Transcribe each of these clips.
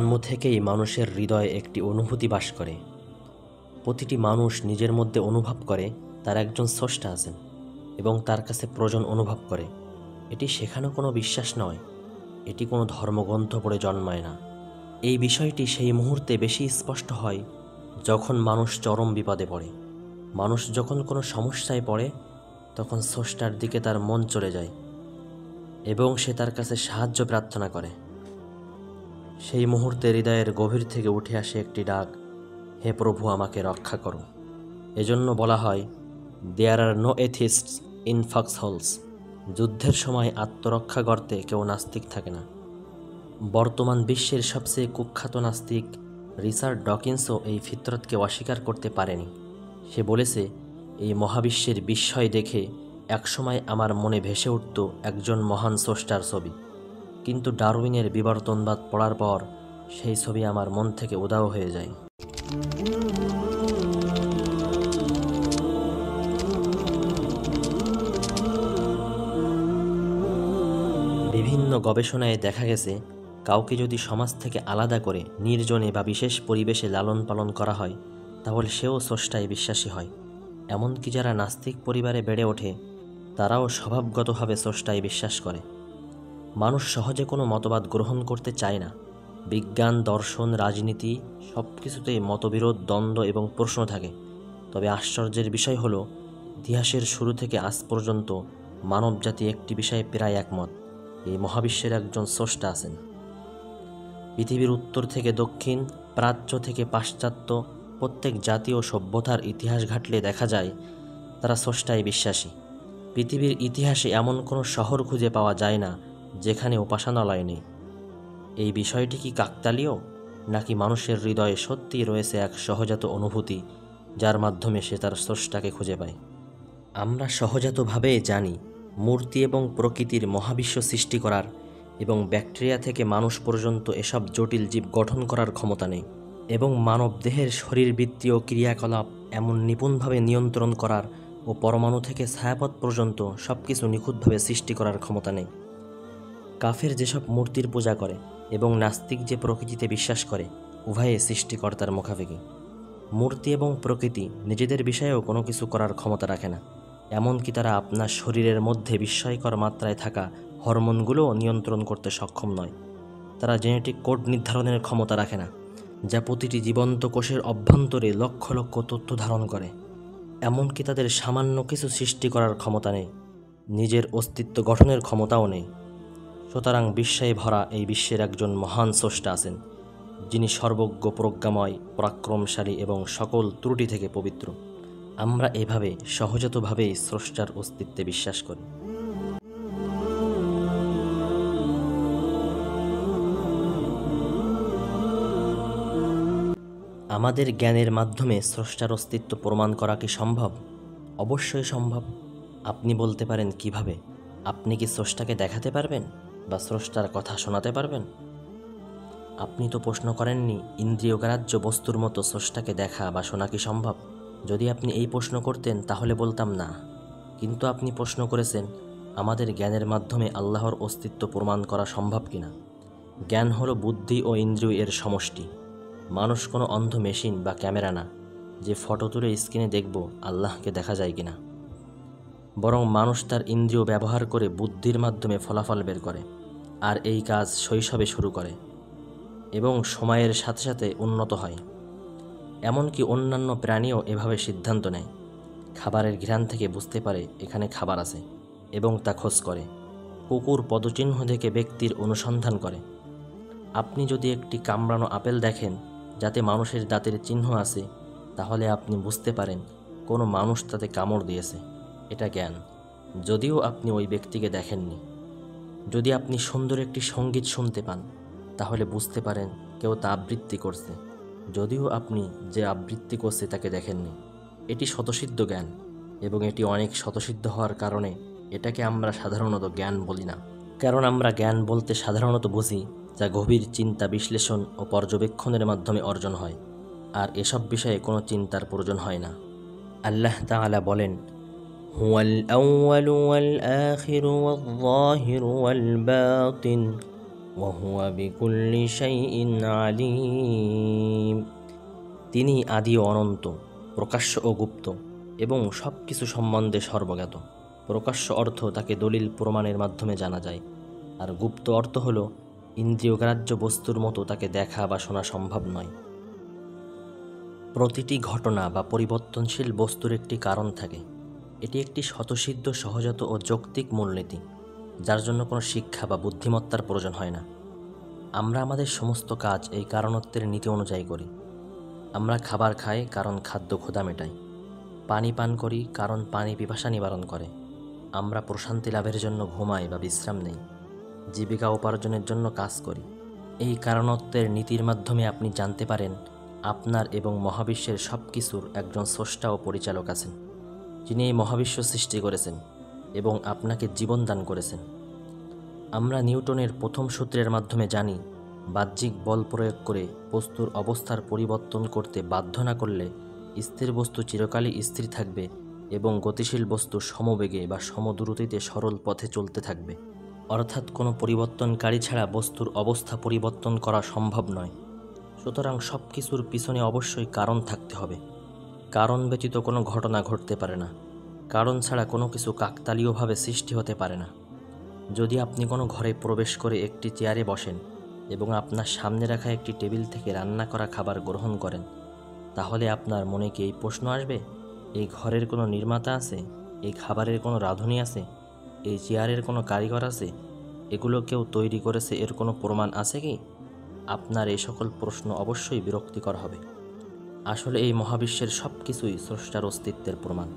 জন্ম থেকেই মানুষের হৃদয়ে একটি অনুভূতি বাস করে। প্রতিটি মানুষ নিজের মধ্যে অনুভব করে তার একজন স্রষ্টা আছেন এবং তার কাছে প্রয়োজন অনুভব করে। এটি শেখানো কোনো বিশ্বাস নয়, এটি কোনো ধর্মগ্রন্থ পড়ে জন্মায় না। এই বিষয়টি সেই মুহূর্তে বেশি স্পষ্ট হয় যখন মানুষ চরম বিপদে পড়ে। মানুষ যখন কোনো সমস্যায় পড়ে তখন স্রষ্টার দিকে তার মন চলে যায় এবং সে তার কাছে সাহায্য প্রার্থনা করে। সেই মুহূর্তে হৃদয়ের গভীর থেকে উঠে আসে একটি ডাক, হে প্রভু, আমাকে রক্ষা করো। এজন্য বলা হয়, দেয়ার আর নো এথিস্টস ইন ফক্সহোলস। যুদ্ধের সময় আত্মরক্ষা গর্তে কেউ নাস্তিক থাকে না। বর্তমান বিশ্বের সবচেয়ে কুখ্যাত নাস্তিক রিচার্ড ডকিন্সও এই ফিতরতকে অস্বীকার করতে পারেনি। সে বলেছে, এই মহাবিশ্বের বিস্ময় দেখে একসময় আমার মনে ভেসে উঠত একজন মহান স্রষ্টার ছবি, কিন্তু ডারউইনের বিবর্তনবাদ পড়ার পর সেই ছবি আমার মন থেকে উধাও হয়ে যায়। বিভিন্ন গবেষণায় দেখা গেছে, কাউকে যদি সমাজ থেকে আলাদা করে নির্জনে বা বিশেষ পরিবেশে লালন পালন করা হয়, তাহলে সেও স্রষ্টায় বিশ্বাসী হয়। এমনকি যারা নাস্তিক পরিবারে বেড়ে ওঠে, তারাও স্বভাবগতভাবে স্রষ্টায় বিশ্বাস করে। মানুষ সহজে কোনো মতবাদ গ্রহণ করতে চায় না। বিজ্ঞান, দর্শন, রাজনীতি সব কিছুতেই মতবিরোধ, দ্বন্দ্ব এবং প্রশ্ন থাকে। তবে আশ্চর্যের বিষয় হলো, ইতিহাসের শুরু থেকে আজ পর্যন্ত মানবজাতি একটি বিষয়ে প্রায় একমত, এই মহাবিশ্বের একজন স্রষ্টা আছেন। পৃথিবীর উত্তর থেকে দক্ষিণ, প্রাচ্য থেকে পাশ্চাত্য, প্রত্যেক জাতি ও সভ্যতার ইতিহাস ঘাটলে দেখা যায় তারা স্রষ্টায় বিশ্বাসী। পৃথিবীর ইতিহাসে এমন কোনো শহর খুঁজে পাওয়া যায় না যেখানে উপাসনালয় নেই। এই বিষয়টি কি কাকতালীয়, নাকি মানুষের হৃদয়ে সত্যিই রয়েছে এক সহজাত অনুভূতি যার মাধ্যমে সে তার স্রষ্টাকে খুঁজে পায়? আমরা সহজাতভাবেই জানি মূর্তি এবং প্রকৃতির মহাবিশ্ব সৃষ্টি করার এবং ব্যাকটেরিয়া থেকে মানুষ পর্যন্ত এসব জটিল জীব গঠন করার ক্ষমতা নেই, এবং মানবদেহের শরীরবৃত্তীয় ক্রিয়াকলাপ এমন নিপুণভাবে নিয়ন্ত্রণ করার ও পরমাণু থেকে ছায়াপথ পর্যন্ত সব কিছু নিখুঁতভাবে সৃষ্টি করার ক্ষমতা নেই। কাফের যেসব মূর্তির পূজা করে এবং নাস্তিক যে প্রকৃতিতে বিশ্বাস করে, উভয়ে সৃষ্টিকর্তার মুখাপেক্ষী। মূর্তি এবং প্রকৃতি নিজেদের বিষয়েও কোনো কিছু করার ক্ষমতা রাখে না। এমনকি তারা আপনার শরীরের মধ্যে বিস্ময়কর মাত্রায় থাকা হরমোনগুলোও নিয়ন্ত্রণ করতে সক্ষম নয়। তারা জেনেটিক কোড নির্ধারণের ক্ষমতা রাখে না, যা প্রতিটি জীবন্ত কোষের অভ্যন্তরে লক্ষ লক্ষ তথ্য ধারণ করে। এমনকি তাদের সামান্য কিছু সৃষ্টি করার ক্ষমতা নেই, নিজের অস্তিত্ব গঠনের ক্ষমতাও নেই। সুতরাং বিস্ময়ে ভরা এই বিশ্বের একজন মহান স্রষ্টা আছেন, যিনি সর্বজ্ঞ, প্রজ্ঞাময়, পরাক্রমশালী এবং সকল ত্রুটি থেকে পবিত্র। আমরা এভাবে সহজাতভাবেই স্রষ্টার অস্তিত্বে বিশ্বাস করি। আমাদের জ্ঞানের মাধ্যমে স্রষ্টার অস্তিত্ব প্রমাণ করা কি সম্ভব? অবশ্যই সম্ভব। আপনি বলতে পারেন, কিভাবে? আপনি কি স্রষ্টাকে দেখাতে পারবেন বা স্রষ্টার কথা শোনাতে পারবেন? আপনি তো প্রশ্ন করেননি, ইন্দ্রিয়গ্রাহ্য বস্তুর মতো স্রষ্টাকে দেখা বা শোনা কি সম্ভব? যদি আপনি এই প্রশ্ন করতেন তাহলে বলতাম না। কিন্তু আপনি প্রশ্ন করেছেন, আমাদের জ্ঞানের মাধ্যমে আল্লাহর অস্তিত্ব প্রমাণ করা সম্ভব কিনা। জ্ঞান হলো বুদ্ধি ও ইন্দ্রিয় এর সমষ্টি। মানুষ কোনো অন্ধ মেশিন বা ক্যামেরা না যে ফটো তুলে স্ক্রিনে দেখব আল্লাহকে দেখা যায় কিনা। বরং মানুষ তার ইন্দ্রিয় ব্যবহার করে বুদ্ধির মাধ্যমে ফলাফল বের করে, আর এই কাজ শৈশবে শুরু করে এবং সময়ের সাথে সাথে উন্নত হয়। এমনকি অন্যান্য প্রাণীও এভাবে সিদ্ধান্ত নেয়। খাবারের ঘ্রাণ থেকে বুঝতে পারে এখানে খাবার আছে এবং তা খোঁজ করে। কুকুর পদচিহ্ন দেখে ব্যক্তির অনুসন্ধান করে। আপনি যদি একটি কামড়ানো আপেল দেখেন যাতে মানুষের দাঁতের চিহ্ন আছে, তাহলে আপনি বুঝতে পারেন কোনো মানুষ তাতে কামড় দিয়েছে। এটা জ্ঞান, যদিও আপনি ওই ব্যক্তিকে দেখেননি। যদি আপনি সুন্দর একটি সঙ্গীত শুনতে পান, তাহলে বুঝতে পারেন কেউ তা আবৃত্তি করছে, যদিও আপনি যে আবৃত্তি করছে তাকে দেখেননি। এটি স্বতঃসিদ্ধ জ্ঞান, এবং এটি অনেক স্বতঃসিদ্ধ হওয়ার কারণে এটাকে আমরা সাধারণত জ্ঞান বলি না। কারণ আমরা জ্ঞান বলতে সাধারণত বুঝি যা গভীর চিন্তা, বিশ্লেষণ ও পর্যবেক্ষণের মাধ্যমে অর্জন হয়, আর এসব বিষয়ে কোনো চিন্তার প্রয়োজন হয় না। আল্লাহ তাআলা বলেন, হুয়াল আউয়ালু ওয়াল আখিরু ওয়াল যাহিরু ওয়াল বাতিন ওয়াহুয়া বিকুল্লি শাইইন আলিম। তিনি আদি ও অনন্ত, প্রকাশ্য ও গুপ্ত, এবং সব কিছু সম্বন্ধে সর্বজ্ঞাত। প্রকাশ্য অর্থ তাকে দলিল প্রমাণের মাধ্যমে জানা যায়, আর গুপ্ত অর্থ হল ইন্দ্রিয়গ্রাহ্য বস্তুর মতো তাকে দেখা বা শোনা সম্ভব নয়। প্রতিটি ঘটনা বা পরিবর্তনশীল বস্তুর একটি কারণ থাকে। এটি একটি স্বতঃসিদ্ধ, সহজাত ও যৌক্তিক মূলনীতি, যার জন্য কোনো শিক্ষা বা বুদ্ধিমত্তার প্রয়োজন হয় না। আমরা আমাদের সমস্ত কাজ এই কারণত্বের নীতি অনুযায়ী করি। আমরা খাবার খাই কারণ খাদ্য ক্ষুধা মেটায়, পানি পান করি কারণ পানি পিপাসা নিবারণ করে, আমরা প্রশান্তি লাভের জন্য ঘুমাই বা বিশ্রাম নেই, জীবিকা উপার্জনের জন্য কাজ করি। এই কারণত্বের নীতির মাধ্যমে আপনি জানতে পারেন আপনার এবং মহাবিশ্বের সব কিছুর একজন স্রষ্টা ও পরিচালক আছেন, যিনি এই মহাবিশ্ব সৃষ্টি করেছেন এবং আপনাকে জীবন দান করেছেন। আমরা নিউটনের প্রথম সূত্রের মাধ্যমে জানি, বাহ্যিক বল প্রয়োগ করে বস্তুর অবস্থার পরিবর্তন করতে বাধ্য না করলে স্থির বস্তু চিরকালই স্থির থাকবে এবং গতিশীল বস্তু সমবেগে বা সমদ্রুতিতে সরল পথে চলতে থাকবে। অর্থাৎ কোনো পরিবর্তনকারী ছাড়া বস্তুর অবস্থা পরিবর্তন করা সম্ভব নয়। সুতরাং সব কিছুর পিছনে অবশ্যই কারণ থাকতে হবে। কারণ ব্যতীত কোনো ঘটনা ঘটতে পারে না। কারণ ছাড়া কোনো কিছু কাকতালীয়ভাবে সৃষ্টি হতে পারে না। যদি আপনি কোনো ঘরে প্রবেশ করে একটি চেয়ারে বসেন এবং আপনার সামনে রাখা একটি টেবিল থেকে রান্না করা খাবার গ্রহণ করেন, তাহলে আপনার মনে কি এই প্রশ্ন আসবে, এই ঘরের কোনো নির্মাতা আছে, এই খাবারের কোনো রাঁধুনি আছে, এই চেয়ারের কোনো কারিগর আছে, এগুলো কেউ তৈরি করেছে, এর কোনো প্রমাণ আছে কি? আপনার এই সকল প্রশ্ন অবশ্যই বিরক্তিকর হবে। আসলে এই মহাবিশ্বের সব কিছুই স্রষ্টার অস্তিত্বের প্রমাণ।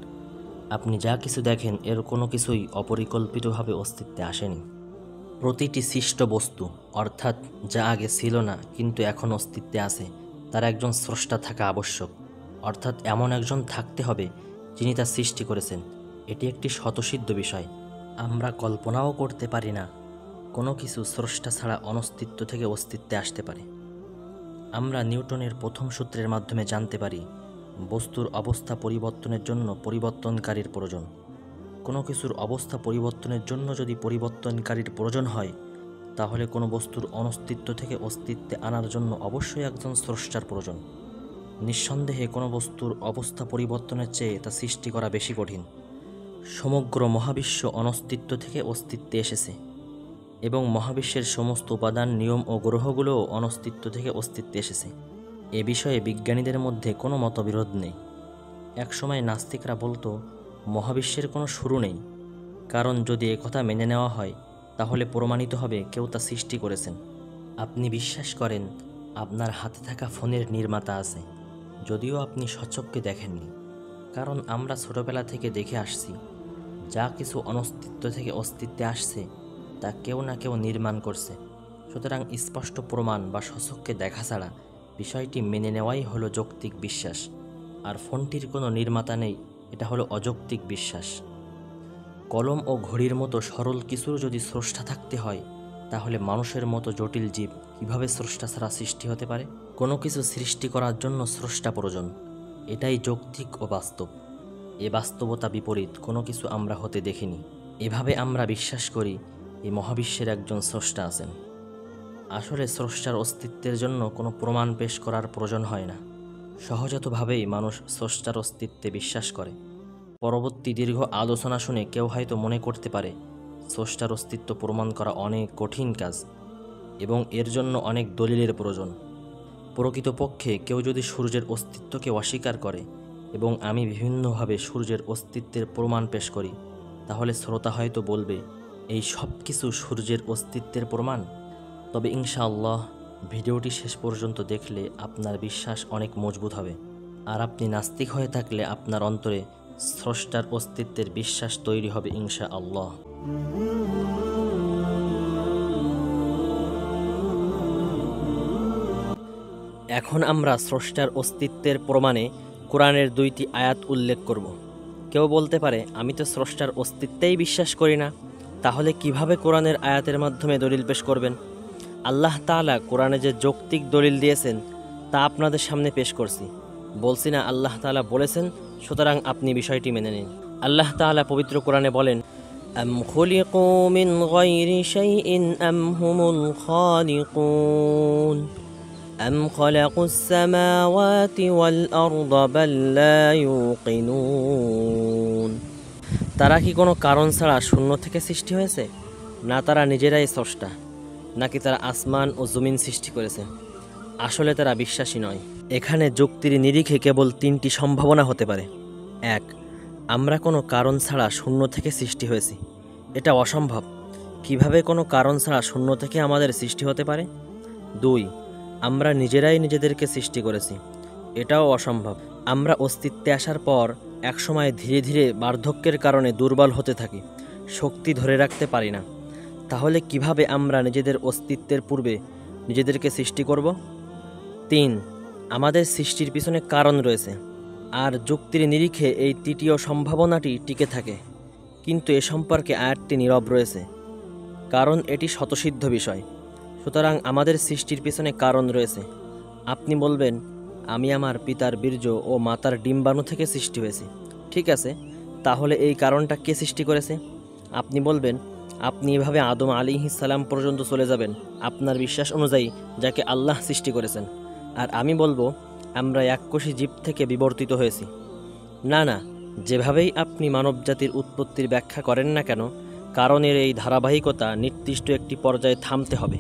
আপনি যা কিছু দেখেন এর কোনো কিছুই অপরিকল্পিতভাবে অস্তিত্বে আসেনি। প্রতিটি সৃষ্ট বস্তু, অর্থাৎ যা আগে ছিল না কিন্তু এখন অস্তিত্বে আছে, তার একজন স্রষ্টা থাকা আবশ্যক। অর্থাৎ এমন একজন থাকতে হবে যিনি তা সৃষ্টি করেছেন। এটি একটি স্বতঃসিদ্ধ বিষয়। আমরা কল্পনাও করতে পারি না কোনো কিছু স্রষ্টা ছাড়া অনস্তিত্ব থেকে অস্তিত্বে আসতে পারে। আমরা নিউটনের প্রথম সূত্রের মাধ্যমে জানতে পারি বস্তুর অবস্থা পরিবর্তনের জন্য পরিবর্তনকারীর প্রয়োজন। কোনো কিছুর অবস্থা পরিবর্তনের জন্য যদি পরিবর্তনকারীর প্রয়োজন হয়, তাহলে কোনো বস্তুর অনস্তিত্ব থেকে অস্তিত্বে আনার জন্য অবশ্যই একজন স্রষ্টার প্রয়োজন। নিঃসন্দেহে কোনো বস্তুর অবস্থা পরিবর্তনের চেয়ে তা সৃষ্টি করা বেশি কঠিন। সমগ্র মহাবিশ্ব অনস্তিত্ব থেকে অস্তিত্বে এসেছে এবং মহাবিশ্বের সমস্ত উপাদান, নিয়ম ও গ্রহগুলোও অনস্তিত্ব থেকে অস্তিত্বে এসেছে। এ বিষয়ে বিজ্ঞানীদের মধ্যে কোনো মতবিরোধ নেই। একসময় নাস্তিকরা বলতো মহাবিশ্বের কোনো শুরু নেই, কারণ যদি একথা মেনে নেওয়া হয় তাহলে প্রমাণিত হবে কেউ তা সৃষ্টি করেছেন। আপনি বিশ্বাস করেন আপনার হাতে থাকা ফোনের নির্মাতা আছে, যদিও আপনি স্বচক্ষে দেখেননি, কারণ আমরা ছোটবেলা থেকে দেখে আসছি যা কিছু অনস্তিত্ব থেকে অস্তিত্বে আসছে তা কেউ না কেউ নির্মাণ করছে। সুতরাং স্পষ্ট প্রমাণ বা স্বচক্ষে দেখা ছাড়া বিষয়টি মেনে নেওয়াই হলো যৌক্তিক বিশ্বাস। আর ফোনটির কোনো নির্মাতা নেই, এটা হলো অযৌক্তিক বিশ্বাস। কলম ও ঘড়ির মতো সরল কিছুর যদি স্রষ্টা থাকতে হয়, তাহলে মানুষের মতো জটিল জীব কিভাবে স্রষ্টা ছাড়া সৃষ্টি হতে পারে? কোনো কিছু সৃষ্টি করার জন্য স্রষ্টা প্রয়োজন, এটাই যৌক্তিক ও বাস্তব। এ বাস্তবতা বিপরীত কোনো কিছু আমরা হতে দেখিনি। এভাবে আমরা বিশ্বাস করি এই মহাবিশ্বের একজন স্রষ্টা আছেন। আসলে স্রষ্টার অস্তিত্বের জন্য কোনো প্রমাণ পেশ করার প্রয়োজন হয় না। সহজাতভাবেই মানুষ স্রষ্টার অস্তিত্বে বিশ্বাস করে। পরবর্তী দীর্ঘ আলোচনা শুনে কেউ হয়তো মনে করতে পারে স্রষ্টার অস্তিত্ব প্রমাণ করা অনেক কঠিন কাজ এবং এর জন্য অনেক দলিলের প্রয়োজন। প্রকৃতপক্ষে কেউ যদি সূর্যের অস্তিত্বকে অস্বীকার করে এবং আমি বিভিন্নভাবে সূর্যের অস্তিত্বের প্রমাণ পেশ করি, তাহলে শ্রোতা হয়তো বলবে এই সব কিছু সূর্যের অস্তিত্বের প্রমাণ। তবে ইনশাআল্লাহ ভিডিওটি শেষ পর্যন্ত দেখলে আপনার বিশ্বাস অনেক মজবুত হবে। আর আপনি নাস্তিক হয়ে থাকলে আপনার অন্তরে স্রষ্টার অস্তিত্বের বিশ্বাস তৈরি হবে ইনশাআল্লাহ। এখন আমরা স্রষ্টার অস্তিত্বের প্রমাণে কোরআনের 2টি আয়াত উল্লেখ করব। কেউ বলতে পারে আমি তো স্রষ্টার অস্তিত্বেই বিশ্বাস করি না, তাহলে কিভাবে কোরআনের আয়াতের মাধ্যমে দলিল পেশ করবেন? আল্লাহ তাআলা কোরআনে যে যৌক্তিক দলিল দিয়েছেন তা আপনাদের সামনে পেশ করছি। বলছি না আল্লাহ তাআলা বলেছেন, সুতরাং আপনি বিষয়টি মেনে নিন। আল্লাহ তাআলা পবিত্র কোরআনে বলেন, أم خلقوا من غير شيء أم هم الخالقون أم خلقوا السماوات والأرض بل لا يوقنون। তারা কি কোনো কারণ ছাড়া শূন্য থেকে সৃষ্টি হয়েছে, না তারা নিজেরাই স্রষ্টা, নাকি তারা আসমান ও জমিন সৃষ্টি করেছে? আসলে তারা বিশ্বাসী নয়। এখানে যুক্তির নিরিখে কেবল তিনটি সম্ভাবনা হতে পারে। 1. আমরা কোনো কারণ ছাড়া শূন্য থেকে সৃষ্টি হয়েছি, এটা অসম্ভব। কিভাবে কোনো কারণ ছাড়া শূন্য থেকে আমাদের সৃষ্টি হতে পারে? 2. আমরা নিজেরাই নিজেদেরকে সৃষ্টি করেছি, এটাও অসম্ভব। আমরা অস্তিত্বে আসার পর একসময় ধীরে ধীরে বার্ধক্যের কারণে দুর্বল হতে থাকি, শক্তি ধরে রাখতে পারি না। তাহলে কিভাবে আমরা নিজেদের অস্তিত্বের পূর্বে নিজেদেরকে সৃষ্টি করব? 3. আমাদের সৃষ্টির পিছনে কারণ রয়েছে, আর যুক্তির নিরিখে এই তৃতীয় সম্ভাবনাটি টিকে থাকে, কিন্তু এ সম্পর্কে আয়াতটি নীরব রয়েছে, কারণ এটি স্বতঃসিদ্ধ বিষয়। সুতরাং আমাদের সৃষ্টির পিছনে কারণ রয়েছে। আপনি বলবেন, আমি আমার পিতার বীর্য ও মাতার ডিম্বাণু থেকে সৃষ্টি হয়েছি। ঠিক আছে, তাহলে এই কারণটা কে সৃষ্টি করেছে? আপনি বলবেন, আপনি এভাবে আদম আলাইহিস সালাম পর্যন্ত চলে যাবেন আপনার বিশ্বাস অনুযায়ী, যাকে আল্লাহ সৃষ্টি করেছেন। আর আমি বলবো, আমরা এককোষী জীব থেকে বিবর্তিত হয়েছি। না না, যেভাবেই আপনি মানবজাতির উৎপত্তির ব্যাখ্যা করেন না কেন, কারণের এই ধারাবাহিকতা নির্দিষ্ট একটি পর্যায়ে থামতে হবে।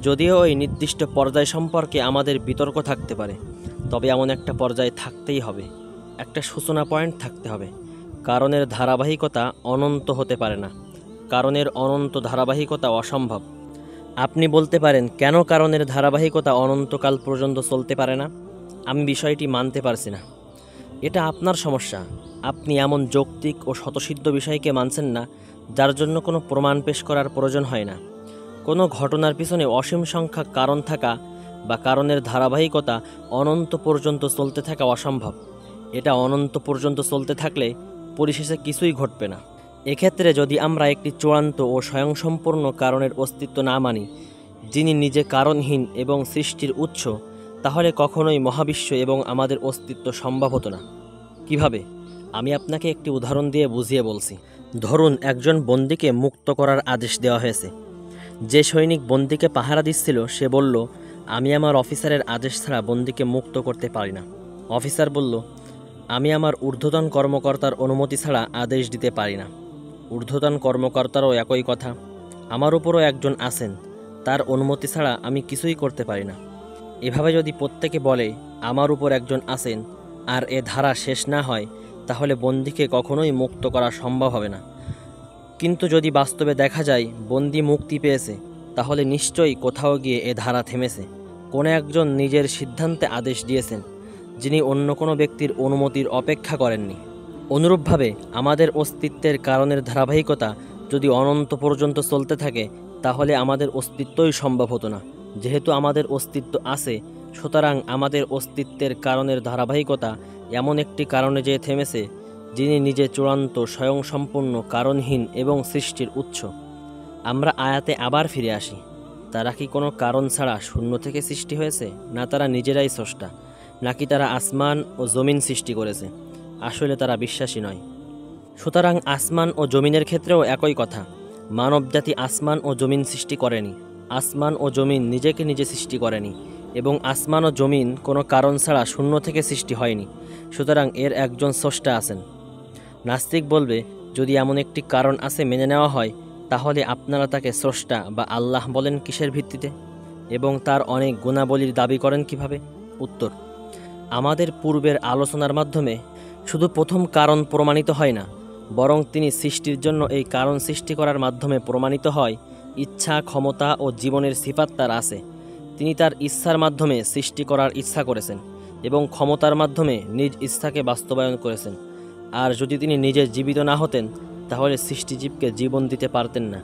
যদিও ওই নির্দিষ্ট পর্যায় সম্পর্কে আমাদের বিতর্ক থাকতে পারে, তবে এমন একটা পর্যায়ে থাকতেই হবে, একটা সূচনা পয়েন্ট থাকতে হবে। কারণের ধারাবাহিকতা অনন্ত হতে পারে না, কারণের অনন্ত ধারাবাহিকতা অসম্ভব। আপনি বলতে পারেন, কেন কারণের ধারাবাহিকতা অনন্তকাল পর্যন্ত চলতে পারে না? আমি বিষয়টি মানতে পারছি না। এটা আপনার সমস্যা। আপনি এমন যৌক্তিক ও স্বতঃসিদ্ধ বিষয়কে মানছেন না, যার জন্য কোনো প্রমাণ পেশ করার প্রয়োজন হয় না। কোনো ঘটনার পিছনে অসীম সংখ্যক কারণ থাকা বা কারণের ধারাবাহিকতা অনন্ত পর্যন্ত চলতে থাকা অসম্ভব। এটা অনন্ত পর্যন্ত চলতে থাকলে পরিশেষে কিছুই ঘটবে না। এক্ষেত্রে যদি আমরা একটি চূড়ান্ত ও স্বয়ংসম্পূর্ণ কারণের অস্তিত্ব না মানি, যিনি নিজে কারণহীন এবং সৃষ্টির উৎস, তাহলে কখনোই মহাবিশ্ব এবং আমাদের অস্তিত্ব সম্ভব হতো না। কিভাবে? আমি আপনাকে একটি উদাহরণ দিয়ে বুঝিয়ে বলছি। ধরুন, একজন বন্দীকে মুক্ত করার আদেশ দেওয়া হয়েছে। যে সৈনিক বন্দীকে পাহারা দিচ্ছিল সে বলল, আমি আমার অফিসারের আদেশ ছাড়া বন্দীকে মুক্ত করতে পারি না। অফিসার বলল, আমি আমার ঊর্ধ্বতন কর্মকর্তার অনুমতি ছাড়া আদেশ দিতে পারি না। ঊর্ধ্বতন কর্মকর্তারও একই কথা। আমার উপরও একজন আছেন, তার অনুমতি ছাড়া আমি কিছুই করতে পারি না। এভাবে যদি প্রত্যেকে বলে আমার উপর একজন আছেন, আর এ ধারা শেষ না হয়, তাহলে বন্দীকে কখনোই মুক্ত করা সম্ভব হবে না। কিন্তু যদি বাস্তবে দেখা যায় বন্দী মুক্তি পেয়েছে, তাহলে নিশ্চয়ই কোথাও গিয়ে এ ধারা থেমেছে। কোনো একজন নিজের সিদ্ধান্তে আদেশ দিয়েছেন, যিনি অন্য কোনো ব্যক্তির অনুমতির অপেক্ষা করেননি। অনুরূপভাবে আমাদের অস্তিত্বের কারণের ধারাবাহিকতা যদি অনন্ত পর্যন্ত চলতে থাকে, তাহলে আমাদের অস্তিত্বই সম্ভব হতো না। যেহেতু আমাদের অস্তিত্ব আছে, সুতরাং আমাদের অস্তিত্বের কারণের ধারাবাহিকতা এমন একটি কারণে যেয়ে থেমেছে, যিনি নিজে চূড়ান্ত, স্বয়ংসম্পূর্ণ, কারণহীন এবং সৃষ্টির উৎস। আমরা আয়াতে আবার ফিরে আসি। তারা কি কোনো কারণ ছাড়া শূন্য থেকে সৃষ্টি হয়েছে, না তারা নিজেরাই স্রষ্টা, নাকি তারা আসমান ও জমিন সৃষ্টি করেছে? আসলে তারা বিশ্বাসী নয়। সুতরাং আসমান ও জমিনের ক্ষেত্রেও একই কথা। মানবজাতি আসমান ও জমিন সৃষ্টি করেনি, আসমান ও জমিন নিজেকে নিজে সৃষ্টি করেনি, এবং আসমান ও জমিন কোনো কারণ ছাড়া শূন্য থেকে সৃষ্টি হয়নি। সুতরাং এর একজন স্রষ্টা আছেন। নাস্তিক বলবে, যদি এমন একটি কারণ আছে মেনে নেওয়া হয়, তাহলে আপনারা তাকে স্রষ্টা বা আল্লাহ বলেন কিসের ভিত্তিতে, এবং তার অনেক গুণাবলীর দাবি করেন কিভাবে? উত্তর, আমাদের পূর্বের আলোচনার মাধ্যমে শুধু প্রথম কারণ প্রমাণিত হয় না, বরং তিনি সৃষ্টির জন্য এই কারণ সৃষ্টি করার মাধ্যমে প্রমাণিত হয় ইচ্ছা, ক্ষমতা ও জীবনের সিফাত তার আছে। তিনি তার ইচ্ছার মাধ্যমে সৃষ্টি করার ইচ্ছা করেছেন এবং ক্ষমতার মাধ্যমে নিজ ইচ্ছাকে বাস্তবায়ন করেছেন। আর যদি তিনি নিজে জীবিত না হতেন, তাহলে সৃষ্টিজীবকে জীবন দিতে পারতেন না।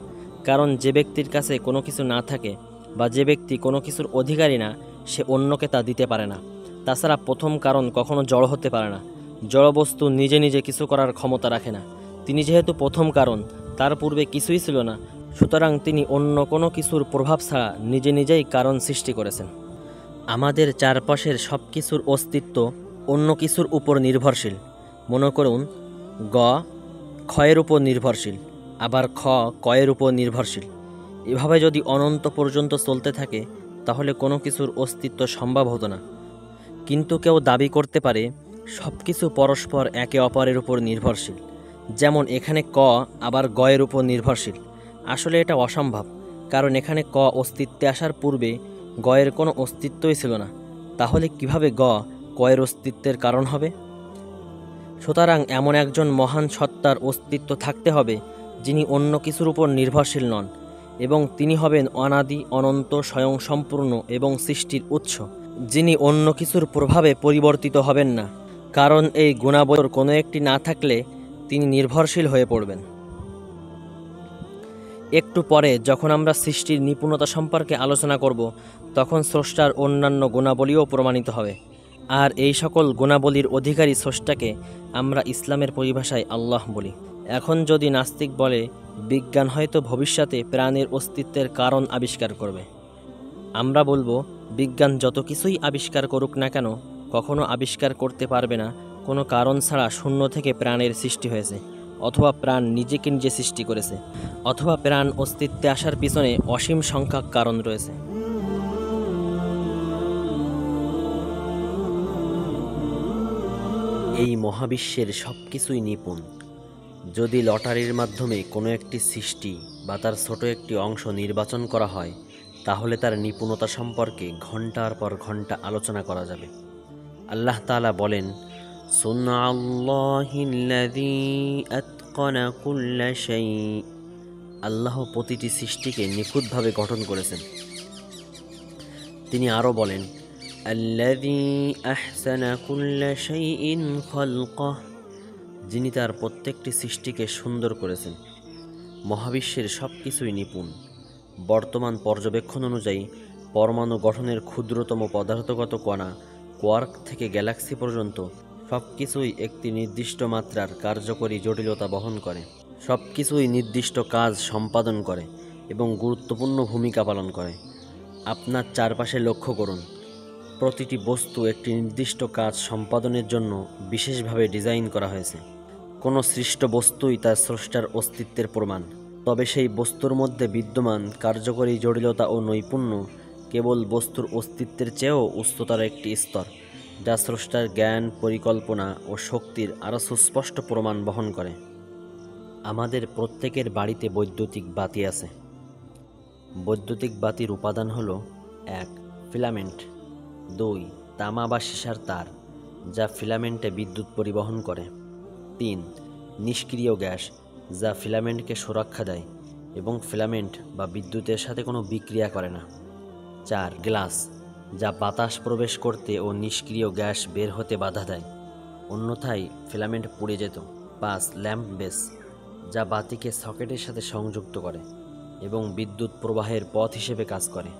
কারণ যে ব্যক্তির কাছে কোনো কিছু না থাকে বা যে ব্যক্তি কোনো কিছুর অধিকারী না, সে অন্যকে তা দিতে পারে না। তাছাড়া প্রথম কারণ কখনো জড় হতে পারে না। জড়বস্তু নিজে নিজে কিছু করার ক্ষমতা রাখে না। তিনি যেহেতু প্রথম কারণ, তার পূর্বে কিছুই ছিল না, সুতরাং তিনি অন্য কোনো কিছুর প্রভাব ছাড়া নিজে নিজেই কারণ সৃষ্টি করেছেন। আমাদের চারপাশের সব কিছুর অস্তিত্ব অন্য কিছুর উপর নির্ভরশীল। মনে করুন, ক্ষয়ের উপর নির্ভরশীল, আবার খ কয়ের উপর নির্ভরশীল। এভাবে যদি অনন্ত পর্যন্ত চলতে থাকে তাহলে কোনো কিছুর অস্তিত্ব সম্ভব হতো না। কিন্তু কেউ দাবি করতে পারে সব কিছু পরস্পর একে অপরের উপর নির্ভরশীল, যেমন এখানে ক আবার গয়ের উপর নির্ভরশীল। আসলে এটা অসম্ভব, কারণ এখানে ক অস্তিত্বে আসার পূর্বে গয়ের কোনো অস্তিত্বই ছিল না। তাহলে কিভাবে গ কয়ের অস্তিত্বের কারণ হবে? সুতরাং এমন একজন মহান সত্তার অস্তিত্ব থাকতে হবে যিনি অন্য কিছুর উপর নির্ভরশীল নন, এবং তিনি হবেন অনাদি, অনন্ত, স্বয়ংসম্পূর্ণ এবং সৃষ্টির উৎস, যিনি অন্য কিছুর প্রভাবে পরিবর্তিত হবেন না। কারণ এই গুণাবলীর কোনো একটি না থাকলে তিনি নির্ভরশীল হয়ে পড়বেন। একটু পরে যখন আমরা সৃষ্টির নিপুণতা সম্পর্কে আলোচনা করব, তখন স্রষ্টার অন্যান্য গুণাবলীও প্রমাণিত হবে। আর এই সকল গুণাবলীর অধিকারী স্রষ্টাকে আমরা ইসলামের পরিভাষায় আল্লাহ বলি। এখন যদি নাস্তিক বলে বিজ্ঞান হয়তো ভবিষ্যতে প্রাণের অস্তিত্বের কারণ আবিষ্কার করবে, আমরা বলবো বিজ্ঞান যত কিছুই আবিষ্কার করুক না কেন কখনো আবিষ্কার করতে পারবে না কোনো কারণ ছাড়া শূন্য থেকে প্রাণের সৃষ্টি হয়েছে, অথবা প্রাণ নিজেকে নিজে সৃষ্টি করেছে, অথবা প্রাণ অস্তিত্বে আসার পিছনে অসীম সংখ্যক কারণ রয়েছে। এই মহাবিশ্বের সব কিছুই নিপুণ। যদি লটারির মাধ্যমে কোনো একটি সৃষ্টি বা তার ছোট একটি অংশ নির্বাচন করা হয়, তাহলে তার নিপুণতা সম্পর্কে ঘন্টার পর ঘন্টা আলোচনা করা যাবে। আল্লাহ তাআলা বলেন, সুবহানাল্লাহিল্লাযী আতকানা কুল্লা শাই। আল্লাহ প্রতিটি সৃষ্টিকে নিখুঁতভাবে গঠন করেছেন। তিনি আরও বলেন, আল্লাযী আহসানা কুল্লা শাইইন খালকাহ। যিনি তার প্রত্যেকটি সৃষ্টিকে সুন্দর করেছেন। মহাবিশ্বের সব কিছুই নিপুণ। বর্তমান পর্যবেক্ষণ অনুযায়ী পরমাণু গঠনের ক্ষুদ্রতম পদার্থগত কণা, কোয়ার্ক থেকে গ্যালাক্সি পর্যন্ত সব কিছুই একটি নির্দিষ্ট মাত্রার কার্যকরী জটিলতা বহন করে। সব কিছুই নির্দিষ্ট কাজ সম্পাদন করে এবং গুরুত্বপূর্ণ ভূমিকা পালন করে। আপনার চারপাশে লক্ষ্য করুন, প্রতিটি বস্তু একটি নির্দিষ্ট কাজ সম্পাদনের জন্য বিশেষভাবে ডিজাইন করা হয়েছে। কোনো সৃষ্ট বস্তুই তার স্রষ্টার অস্তিত্বের প্রমাণ। তবে সেই বস্তুর মধ্যে বিদ্যমান কার্যকরী জটিলতা ও নৈপুণ্য কেবল বস্তুর অস্তিত্বের চেয়েও উচ্চতর একটি স্তর, যা স্রষ্টার জ্ঞান, পরিকল্পনা ও শক্তির আরও সুস্পষ্ট প্রমাণ বহন করে। আমাদের প্রত্যেকের বাড়িতে বৈদ্যুতিক বাতি আছে। বৈদ্যুতিক বাতির উপাদান হল 1. ফিলামেন্ট, 2. তামা বা সীসার তার, যা ফিলামেন্টে বিদ্যুৎ পরিবহন করে, 3. নিষ্ক্রিয় গ্যাস, যা ফিলামেন্টকে সুরক্ষা দেয় এবং ফিলামেন্ট বা বিদ্যুতের সাথে কোনো বিক্রিয়া করে না, 4. গ্লাস, যা বাতাস প্রবেশ করতে ও নিষ্ক্রিয় গ্যাস বের হতে বাধা দেয়, অন্যথায় ফিলামেন্ট পুড়ে যেত, 5. ল্যাম্প বেস, যা বাতিকে সকেটের সাথে সংযুক্ত করে এবং বিদ্যুৎ প্রবাহের পথ হিসেবে কাজ করে।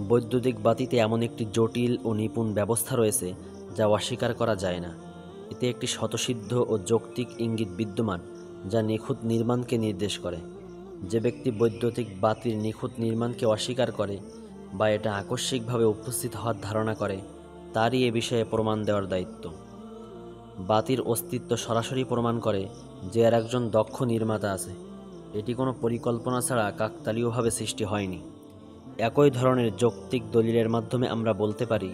বৈদ্যুতিক বাতিতে এমন একটি জটিল ও নিপুণ ব্যবস্থা রয়েছে যা অস্বীকার করা যায় না। এতে একটি স্বতঃসিদ্ধ ও যৌক্তিক ইঙ্গিত বিদ্যমান যা নিখুঁত নির্মাণকে নির্দেশ করে। যে ব্যক্তি বৈদ্যুতিক বাতির নিখুঁত নির্মাণকে অস্বীকার করে বা এটা আকস্মিকভাবে উপস্থিত হওয়ার ধারণা করে, তারই এ বিষয়ে প্রমাণ দেওয়ার দায়িত্ব। বাতির অস্তিত্ব সরাসরি প্রমাণ করে যে এর একজন দক্ষ নির্মাতা আছে। এটি কোনো পরিকল্পনা ছাড়া কাকতালীয়ভাবে সৃষ্টি হয়নি। একই ধরনের যৌক্তিক দলিলের মাধ্যমে আমরা বলতে পারি,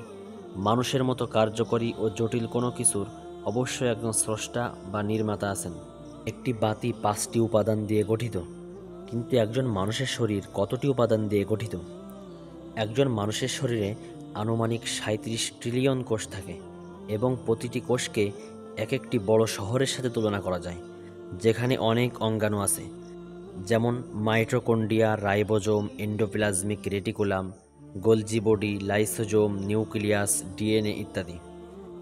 মানুষের মতো কার্যকরী ও জটিল কোনো কিছুর অবশ্যই একজন স্রষ্টা বা নির্মাতা আছেন। একটি বাতি 5টি উপাদান দিয়ে গঠিত, কিন্তু একজন মানুষের শরীর কতটি উপাদান দিয়ে গঠিত? একজন মানুষের শরীরে আনুমানিক 37 ট্রিলিয়ন কোষ থাকে এবং প্রতিটি কোষকে এক একটি বড় শহরের সাথে তুলনা করা যায়, যেখানে অনেক অঙ্গাণু আছে, যেমন mitochondria, ribosome, endoplasmic reticulum, Golgi body, lysosome, nucleus, DNA ইত্যাদি।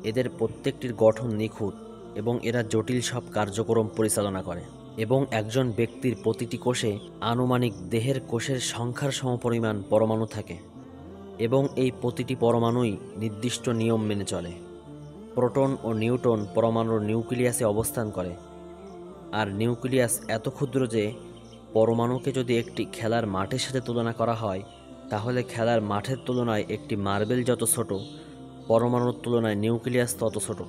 এদের প্রত্যেকটির গঠন নিখুঁত এবং এরা জটিল সব কার্যক্রম পরিচালনা করে। এবং একজন ব্যক্তির প্রতিটি কোষে আনুমানিক দেহের কোষের সংখ্যার সমপরিমাণ পরমাণু থাকে এবং এই প্রতিটি পরমাণুই নির্দিষ্ট নিয়ম মেনে চলে। প্রোটন ও নিউট্রন পরমাণুর নিউক্লিয়াসে অবস্থান করে, আর নিউক্লিয়াস এত ক্ষুদ্র যে পরমাণুকে যদি একটি খেলার মাঠের সাথে তুলনা করা হয়, তাহলে খেলার মাঠের তুলনায় একটি মার্বেল যত ছোট, পরমাণুর তুলনায় নিউক্লিয়াস তত ছোট।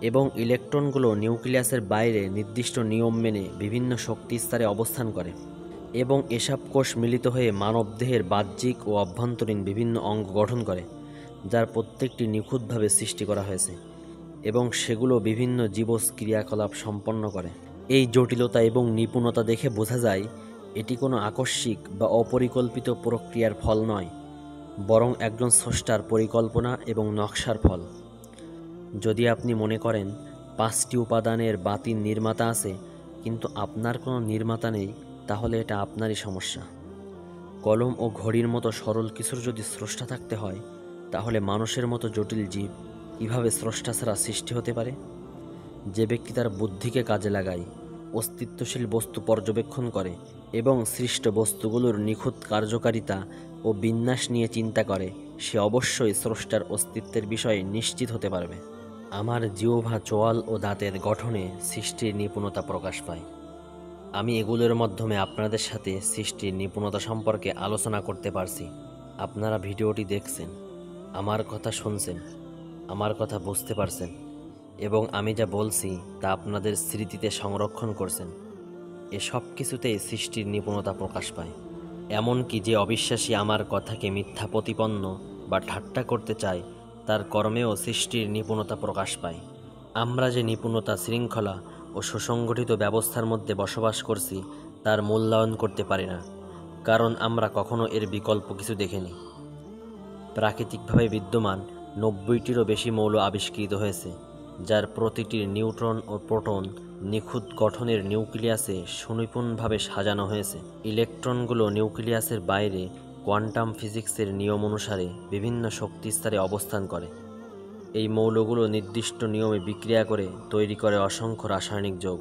এবং ইলেকট্রনগুলো নিউক্লিয়াসের বাইরে নির্দিষ্ট নিয়ম মেনে বিভিন্ন শক্তি স্তরে অবস্থান করে এবং এসব কোষ মিলিত হয়ে মানবদেহের বাহ্যিক ও অভ্যন্তরীণ বিভিন্ন অঙ্গ গঠন করে, যার প্রত্যেকটি নিখুঁতভাবে সৃষ্টি করা হয়েছে এবং সেগুলো বিভিন্ন জীবস ক্রিয়াকলাপ সম্পন্ন করে। এই জটিলতা এবং নিপুণতা দেখে বোঝা যায় এটি কোনো আকস্মিক বা অপরিকল্পিত প্রক্রিয়ার ফল নয়, বরং একজন স্রষ্টার পরিকল্পনা এবং নকশার ফল। যদি আপনি মনে করেন 5টি উপাদানের বাতির নির্মাতা আছে কিন্তু আপনার কোনো নির্মাতা নেই, তাহলে এটা আপনারই সমস্যা। কলম ও ঘড়ির মতো সরল কিছুর যদি স্রষ্টা থাকতে হয়, তাহলে মানুষের মতো জটিল জীব কীভাবে স্রষ্টা ছাড়া সৃষ্টি হতে পারে? যে ব্যক্তি তার বুদ্ধিকে কাজে লাগায়, অস্তিত্বশীল বস্তু পর্যবেক্ষণ করে এবং সৃষ্ট বস্তুগুলোর নিখুঁত কার্যকারিতা ও বিন্যাস নিয়ে চিন্তা করে, সে অবশ্যই স্রষ্টার অস্তিত্বের বিষয়ে নিশ্চিত হতে পারবে। আমার জিহ্বা, চোয়াল ও দাঁতের গঠনে সৃষ্টির নিপুণতা প্রকাশ পায়। আমি এগুলোর মাধ্যমে আপনাদের সাথে সৃষ্টির নিপুণতা সম্পর্কে আলোচনা করতে পারছি। আপনারা ভিডিওটি দেখছেন, আমার কথা শুনছেন, আমার কথা বুঝতে পারছেন এবং আমি যা বলছি তা আপনাদের স্মৃতিতে সংরক্ষণ করছেন। এসব কিছুতেই সৃষ্টির নিপুণতা প্রকাশ পায়। এমনকি যে অবিশ্বাসী আমার কথাকে মিথ্যা প্রতিপন্ন বা ঠাট্টা করতে চায়, তার কর্মেও সৃষ্টির নিপুণতা প্রকাশ পায়। আমরা যে নিপুণতা, শৃঙ্খলা ও সুসংগঠিত ব্যবস্থার মধ্যে বসবাস করছি তার মূল্যায়ন করতে পারি না, কারণ আমরা কখনো এর বিকল্প কিছু দেখিনি। প্রাকৃতিকভাবে বিদ্যমান 90টিরও বেশি মৌল আবিষ্কৃত হয়েছে, যার প্রতিটির নিউট্রন ও প্রোটন নিখুঁত গঠনের নিউক্লিয়াসে সুনিপুণভাবে সাজানো হয়েছে। ইলেকট্রনগুলো নিউক্লিয়াসের বাইরে কোয়ান্টাম ফিজিক্সের নিয়ম অনুসারে বিভিন্ন শক্তি স্তরে অবস্থান করে। এই মৌলগুলো নির্দিষ্ট নিয়মে বিক্রিয়া করে তৈরি করে অসংখ্য রাসায়নিক যৌগ।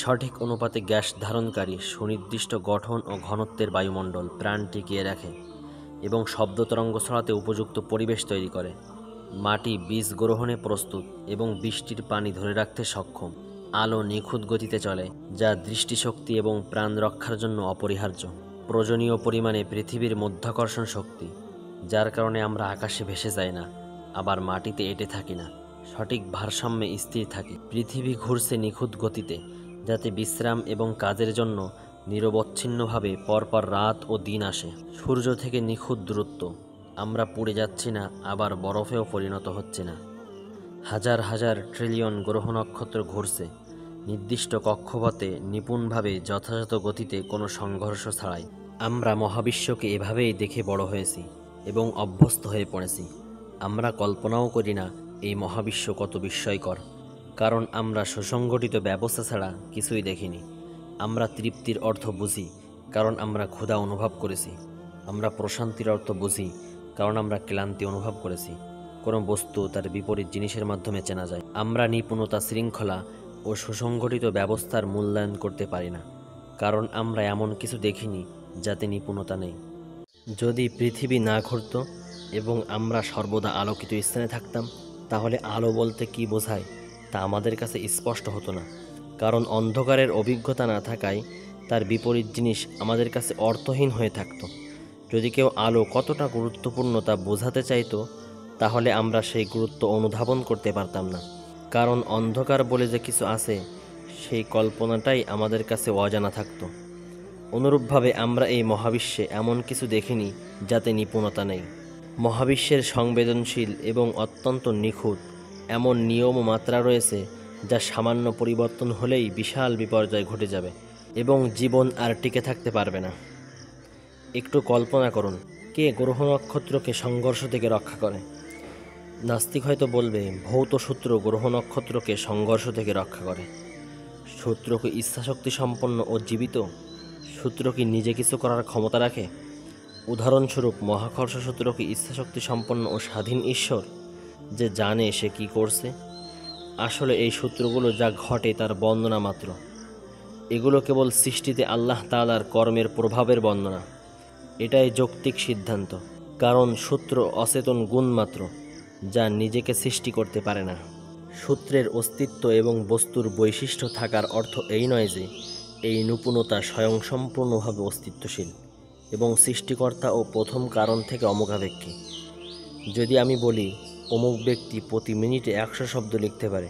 সঠিক অনুপাতে গ্যাস ধারণকারী সুনির্দিষ্ট গঠন ও ঘনত্বের বায়ুমণ্ডল প্রাণ টিকিয়ে রাখে এবং শব্দ তরঙ্গ ছড়াতে উপযুক্ত পরিবেশ তৈরি করে। মাটি বীজ গ্রহণে প্রস্তুত এবং বৃষ্টির পানি ধরে রাখতে সক্ষম। আলো নিখুঁত গতিতে চলে, যা দৃষ্টিশক্তি এবং প্রাণ রক্ষার জন্য অপরিহার্য। প্রয়োজনীয় পরিমাণে পৃথিবীর মধ্যাকর্ষণ শক্তি, যার কারণে আমরা আকাশে ভেসে যাই না, আবার মাটিতে এঁটে থাকি না, সঠিক ভারসাম্যে স্থির থাকি। পৃথিবী ঘুরছে নিখুঁত গতিতে, যাতে বিশ্রাম এবং কাজের জন্য নিরবচ্ছিন্নভাবে পরপর রাত ও দিন আসে। সূর্য থেকে নিখুঁত দূরত্ব, আমরা পুড়ে যাচ্ছি না, আবার বরফেও পরিণত হচ্ছে না। হাজার হাজার ট্রিলিয়ন গ্রহ নক্ষত্র ঘুরছে নির্দিষ্ট কক্ষপথে নিপুণভাবে, যথাযথ গতিতে, কোনো সংঘর্ষ ছাড়াই। আমরা মহাবিশ্বকে এভাবেই দেখে বড় হয়েছি এবং অভ্যস্ত হয়ে পড়েছি। আমরা কল্পনাও করি না এই মহাবিশ্ব কত বিস্ময়কর, কারণ আমরা সুসংগঠিত ব্যবস্থা ছাড়া কিছুই দেখিনি। আমরা তৃপ্তির অর্থ বুঝি, কারণ আমরা ক্ষুধা অনুভব করেছি। আমরা প্রশান্তির অর্থ বুঝি, কারণ আমরা ক্লান্তি অনুভব করেছি। কোনো বস্তু তার বিপরীত জিনিসের মাধ্যমে চেনা যায়। আমরা নিপুণতা, শৃঙ্খলা ও সুসংগঠিত ব্যবস্থার মূল্যায়ন করতে পারি না, কারণ আমরা এমন কিছু দেখিনি যাতে নিপুণতা নেই। যদি পৃথিবী না ঘুরত এবং আমরা সর্বদা আলোকিত স্থানে থাকতাম, তাহলে আলো বলতে কী বোঝায় তা আমাদের কাছে স্পষ্ট হতো না, কারণ অন্ধকারের অভিজ্ঞতা না থাকায় তার বিপরীত জিনিস আমাদের কাছে অর্থহীন হয়ে থাকত। যদি কেউ আলো কতটা গুরুত্বপূর্ণ তা বোঝাতে চাইতো, তাহলে আমরা সেই গুরুত্ব অনুধাবন করতে পারতাম না, কারণ অন্ধকার বলে যে কিছু আছে সেই কল্পনাটাই আমাদের কাছে অজানা থাকত। অনুরূপভাবে আমরা এই মহাবিশ্বে এমন কিছু দেখিনি যাতে নিপুণতা নেই। মহাবিশ্বের সংবেদনশীল এবং অত্যন্ত নিখুঁত এমন নিয়ম ও মাত্রা রয়েছে যা সামান্য পরিবর্তন হলেই বিশাল বিপর্যয় ঘটে যাবে এবং জীবন আর টিকে থাকতে পারবে না। একটু কল্পনা করুন, কে গ্রহ নক্ষত্রকে সংঘর্ষ থেকে রক্ষা করে? নাস্তিক হয়তো বলবে ভৌত সূত্র গ্রহ নক্ষত্রকে সংঘর্ষ থেকে রক্ষা করে। সূত্র কি ইচ্ছাশক্তি সম্পন্ন ও জীবিত? সূত্র কি নিজে কিছু করার ক্ষমতা রাখে? উদাহরণস্বরূপ, মহাকর্ষ সূত্র কি ইচ্ছাশক্তি সম্পন্ন ও স্বাধীন ঈশ্বর যে জানে সে কি করছে? আসলে এই সূত্রগুলো যা ঘটে তার বর্ণনা মাত্র। এগুলো কেবল সৃষ্টিতে আল্লাহ তাআলার কর্মের প্রভাবের বর্ণনা। এটাই যৌক্তিক সিদ্ধান্ত, কারণ সূত্র অচেতন গুণ মাত্র যা নিজেকে সৃষ্টি করতে পারে না। সূত্রের অস্তিত্ব এবং বস্তুর বৈশিষ্ট্য থাকার অর্থ এই নয় যে এই নিপুণতা স্বয়ংসম্পূর্ণভাবে অস্তিত্বশীল এবং সৃষ্টিকর্তা ও প্রথম কারণ থেকে অমুখাপেক্ষী। যদি আমি বলি অমুক ব্যক্তি প্রতি মিনিটে 100 শব্দ লিখতে পারে,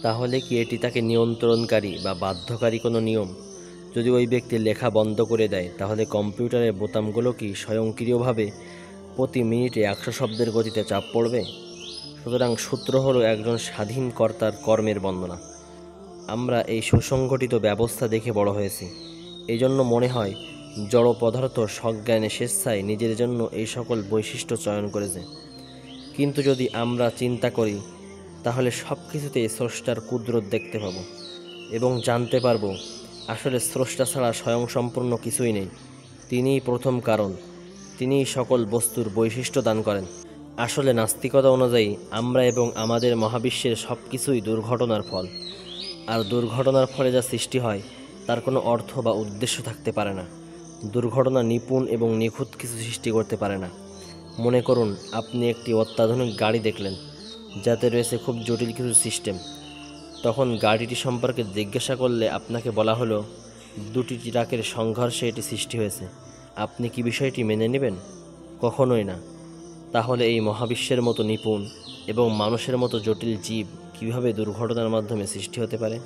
তাহলে কি এটি তাকে নিয়ন্ত্রণকারী বা বাধ্যকারী কোনো নিয়ম? যদি ওই ব্যক্তি লেখা বন্ধ করে দেয়, তাহলে কম্পিউটারের বোতামগুলো কি স্বয়ংক্রিয়ভাবে প্রতি মিনিটে 100 শব্দের গতিতে চাপ পড়বে? সুতরাং সূত্র হলো একজন স্বাধীন কর্তার কর্মের বর্ণনা। আমরা এই সুসংগঠিত ব্যবস্থা দেখে বড় হয়েছি। এই জন্য মনে হয় জড় পদার্থ সজ্ঞানে স্বেচ্ছায় নিজের জন্য এই সকল বৈশিষ্ট্য চয়ন করেছে। কিন্তু যদি আমরা চিন্তা করি, তাহলে সব কিছুতেই স্রষ্টার কুদরত দেখতে পাব এবং জানতে পারব আসলে স্রষ্টা ছাড়া স্বয়ংসম্পূর্ণ কিছুই নেই। তিনিই প্রথম কারণ, তিনিই সকল বস্তুর বৈশিষ্ট্য দান করেন। আসলে নাস্তিকতা অনুযায়ী আমরা এবং আমাদের মহাবিশ্বের সব কিছুই দুর্ঘটনার ফল, আর দুর্ঘটনার ফলে যা সৃষ্টি হয় তার কোনো অর্থ বা উদ্দেশ্য থাকতে পারে না। দুর্ঘটনা নিপুণ এবং নিখুঁত কিছু সৃষ্টি করতে পারে না। মনে করুন আপনি একটি অত্যাধুনিক গাড়ি দেখলেন যাতে রয়েছে খুব জটিল কিছু সিস্টেম। তখন গাড়িটি সম্পর্কে জিজ্ঞাসা করলে আপনাকে বলা হলো দুটি ট্রাকের সংঘর্ষে এটি সৃষ্টি হয়েছে। আপনি কি বিষয়টি মেনে নেবেন? কখনোই না। তাহলে এই মহাবিশ্বের মতো নিপুণ এবং মানুষের মতো জটিল জীব কীভাবে দুর্ঘটনার মাধ্যমে সৃষ্টি হতে পারে?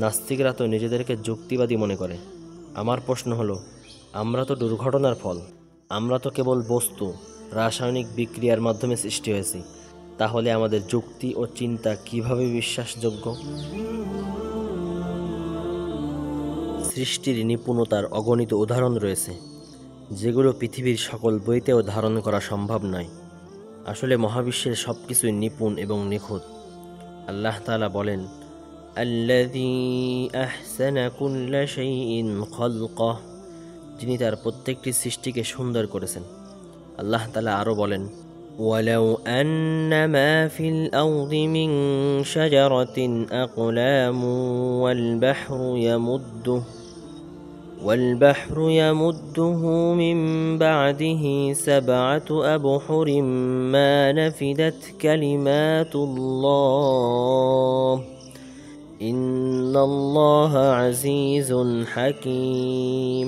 নাস্তিকরা তো নিজেদেরকে যুক্তিবাদী মনে করে। আমার প্রশ্ন হলো, আমরা তো দুর্ঘটনার ফল, আমরা তো কেবল বস্তু, রাসায়নিক বিক্রিয়ার মাধ্যমে সৃষ্টি হয়েছি। তাহলে আমাদের যুক্তি ও চিন্তা কিভাবে বিশ্বাসযোগ্য? সৃষ্টির নিপুণতার অগণিত উদাহরণ রয়েছে, যেগুলো পৃথিবীর সকল বইতেও ধারণ করা সম্ভব নয়। আসলে মহাবিশ্বের সব কিছুই নিপুণ এবং নিখুঁত। আল্লাহ তাআলা বলেন, আল্লাযী আহসানা কুল্লা শাইইন খালকাহ, যিনি তার প্রত্যেকটি সৃষ্টিকে সুন্দর করেছেন। আল্লাহ তাআলা আরও বলেন, ওয়ালাউ আন্না মা ফিল আরদি মিন শাজারাতিন আকলামু والبحر يمده من بعده 7 أبحر ما نفدت كلمات الله إن الله عزيز حكيم।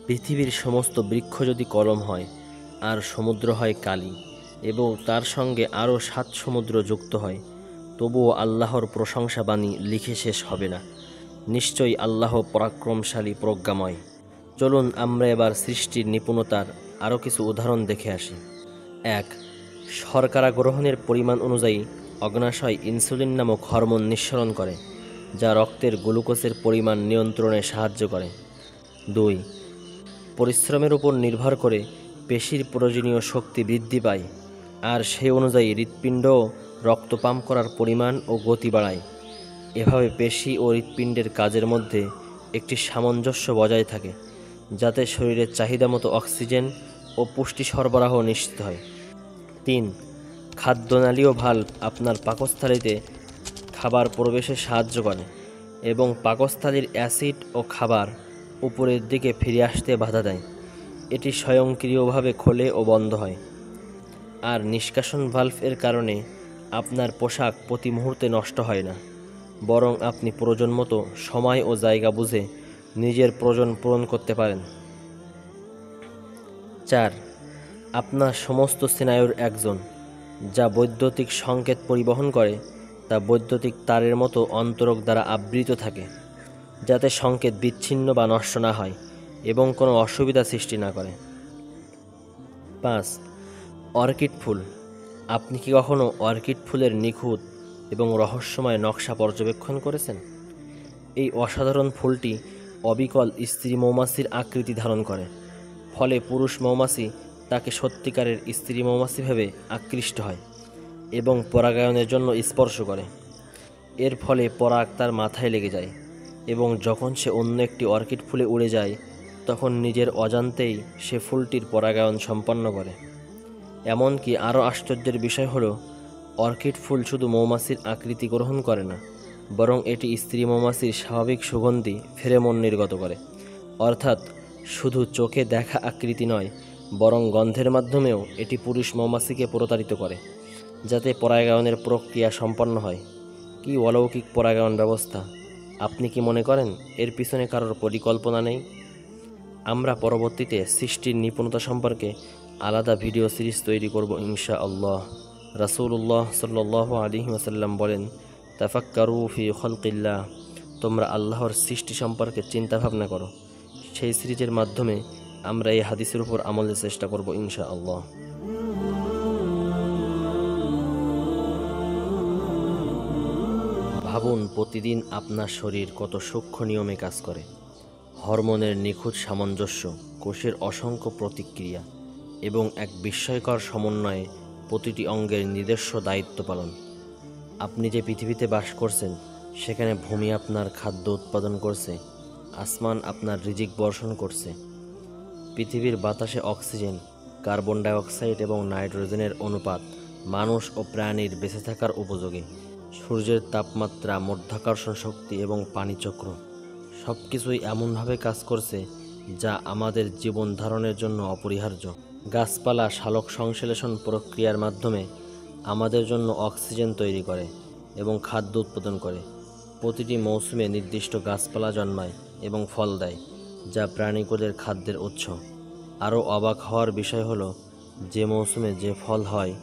পৃথিবীর সমস্ত বৃক্ষ যদি কলম হয় আর সমুদ্র হয় কালি এবং তার সঙ্গে আরও 7 সমুদ্র যুক্ত হয়, তবুও আল্লাহর প্রশংসা বাণী লিখে শেষ হবে না। নিশ্চয়ই আল্লাহ পরাক্রমশালী, প্রজ্ঞাময়। চলুন আমরা এবার সৃষ্টির নিপুণতার আরও কিছু উদাহরণ দেখে আসি। 1. শর্করা গ্রহণের পরিমাণ অনুযায়ী অগ্নাশয় ইনসুলিন নামক হরমোন নিঃসরণ করে, যা রক্তের গ্লুকোজের পরিমাণ নিয়ন্ত্রণে সাহায্য করে। 2. পরিশ্রমের উপর নির্ভর করে পেশির প্রয়োজনীয় শক্তি বৃদ্ধি পায়, আর সেই অনুযায়ী হৃৎপিণ্ডও রক্ত পাম্প করার পরিমাণ ও গতি বাড়ায়। এভাবে পেশি ও হৃৎপিণ্ডের কাজের মধ্যে একটি সামঞ্জস্য বজায় থাকে, যাতে শরীরের চাহিদা মতো অক্সিজেন ও পুষ্টি সরবরাহ নিশ্চিত হয়। 3. খাদ্যনালীয় ভাল্ব আপনার পাকস্থলীতে খাবার প্রবেশে সাহায্য করে এবং পাকস্থলীর অ্যাসিড ও খাবার উপরের দিকে ফিরে আসতে বাধা দেয়। এটি স্বয়ংক্রিয়ভাবে খোলে ও বন্ধ হয়। আর নিষ্কাশন ভাল্ব এর কারণে আপনার পোশাক প্রতি মুহূর্তে নষ্ট হয় না, বরং আপনি প্রয়োজন মতো সময় ও জায়গা বুঝে নিজের প্রয়োজন পূরণ করতে পারেন। 4. আপনার সমস্ত স্নায়ুর একজন, যা বৈদ্যুতিক সংকেত পরিবহন করে, তা বৈদ্যুতিক তারের মতো অন্তরক দ্বারা আবৃত থাকে, যাতে সংকেত বিচ্ছিন্ন বা নষ্ট না হয় এবং কোনো অসুবিধা সৃষ্টি না করে। 5. অর্কিড ফুল। আপনি কি কখনো অর্কিড ফুলের নিখুঁত এবং রহস্যময় নকশা পর্যবেক্ষণ করেছেন? এই অসাধারণ ফুলটি অবিকল স্ত্রী মৌমাছির আকৃতি ধারণ করে, ফলে পুরুষ মৌমাছি তাকে সত্যিকারের স্ত্রী মৌমাছি ভেবে আকৃষ্ট হয় এবং পরাগায়নের জন্য স্পর্শ করে। এর ফলে পরাগ তার মাথায় লেগে যায় এবং যখন সে অন্য একটি অর্কিড ফুলে উড়ে যায়, তখন নিজের অজান্তেই সে ফুলটির পরাগায়ন সম্পন্ন করে। এমনকি আরও আশ্চর্যের বিষয় হলো, অর্কিড ফুল শুধু মৌমাছির আকৃতি গ্রহণ করে না, বরং এটি স্ত্রী মৌমাছির স্বাভাবিক সুগন্ধি ফেরেমন নির্গত করে। অর্থাৎ শুধু চোখে দেখা আকৃতি নয়, বরং গন্ধের মাধ্যমেও এটি পুরুষ মৌমাছিকে প্রতারিত করে, যাতে পরাগায়নের প্রক্রিয়া সম্পন্ন হয়। কি অলৌকিক পরাগায়ন ব্যবস্থা! আপনি কি মনে করেন এর পিছনে কারোর পরিকল্পনা নেই? আমরা পরবর্তীতে সৃষ্টির নিপুণতা সম্পর্কে আলাদা ভিডিও সিরিজ তৈরি করব ইনশাআল্লাহ। রাসূলুল্লাহ সাল্লাল্লাহু আলাইহি ওয়াসাল্লাম বলেন, তাফাক্কারু ফি খলকিল্লাহ, তোমরা আল্লাহর সৃষ্টি সম্পর্কে চিন্তা ভাবনা করো। সেই সিরিজের মাধ্যমে আমরা এই হাদিসের উপর আমলের চেষ্টা করব ইনশাআল্লাহ। ভাবুন, প্রতিদিন আপনার শরীর কত সূক্ষ্ম নিয়মে কাজ করে। হরমোনের নিখুঁত সামঞ্জস্য, কোষের অসংখ্য প্রতিক্রিয়া এবং এক বিস্ময়কর সমন্বয়ে প্রতিটি অঙ্গের নিজস্ব দায়িত্ব পালন। আপনি যে পৃথিবীতে বাস করছেন, সেখানে ভূমি আপনার খাদ্য উৎপাদন করছে, আসমান আপনার রিজিক বর্ষণ করছে। পৃথিবীর বাতাসে অক্সিজেন, কার্বন ডাইঅক্সাইড এবং নাইট্রোজেনের অনুপাত মানুষ ও প্রাণীর বেঁচে থাকার উপযোগী। সূর্যের তাপমাত্রা, মধ্যাকর্ষণ শক্তি এবং পানিচক্র সব কিছুই এমনভাবে কাজ করছে যা আমাদের জীবন ধারণের জন্য অপরিহার্য। গাছপালা সালোক সংশ্লেষণ প্রক্রিয়ার মাধ্যমে আমাদের জন্য অক্সিজেন তৈরি করে এবং খাদ্য উৎপাদন করে। প্রতিটি মৌসুমে নির্দিষ্ট গাছপালা জন্মায় এবং ফল দেয়, যা প্রাণীকুলের খাদ্যের উৎস। আরও অবাক হওয়ার বিষয় হলো, যে মৌসুমে যে ফল হয়,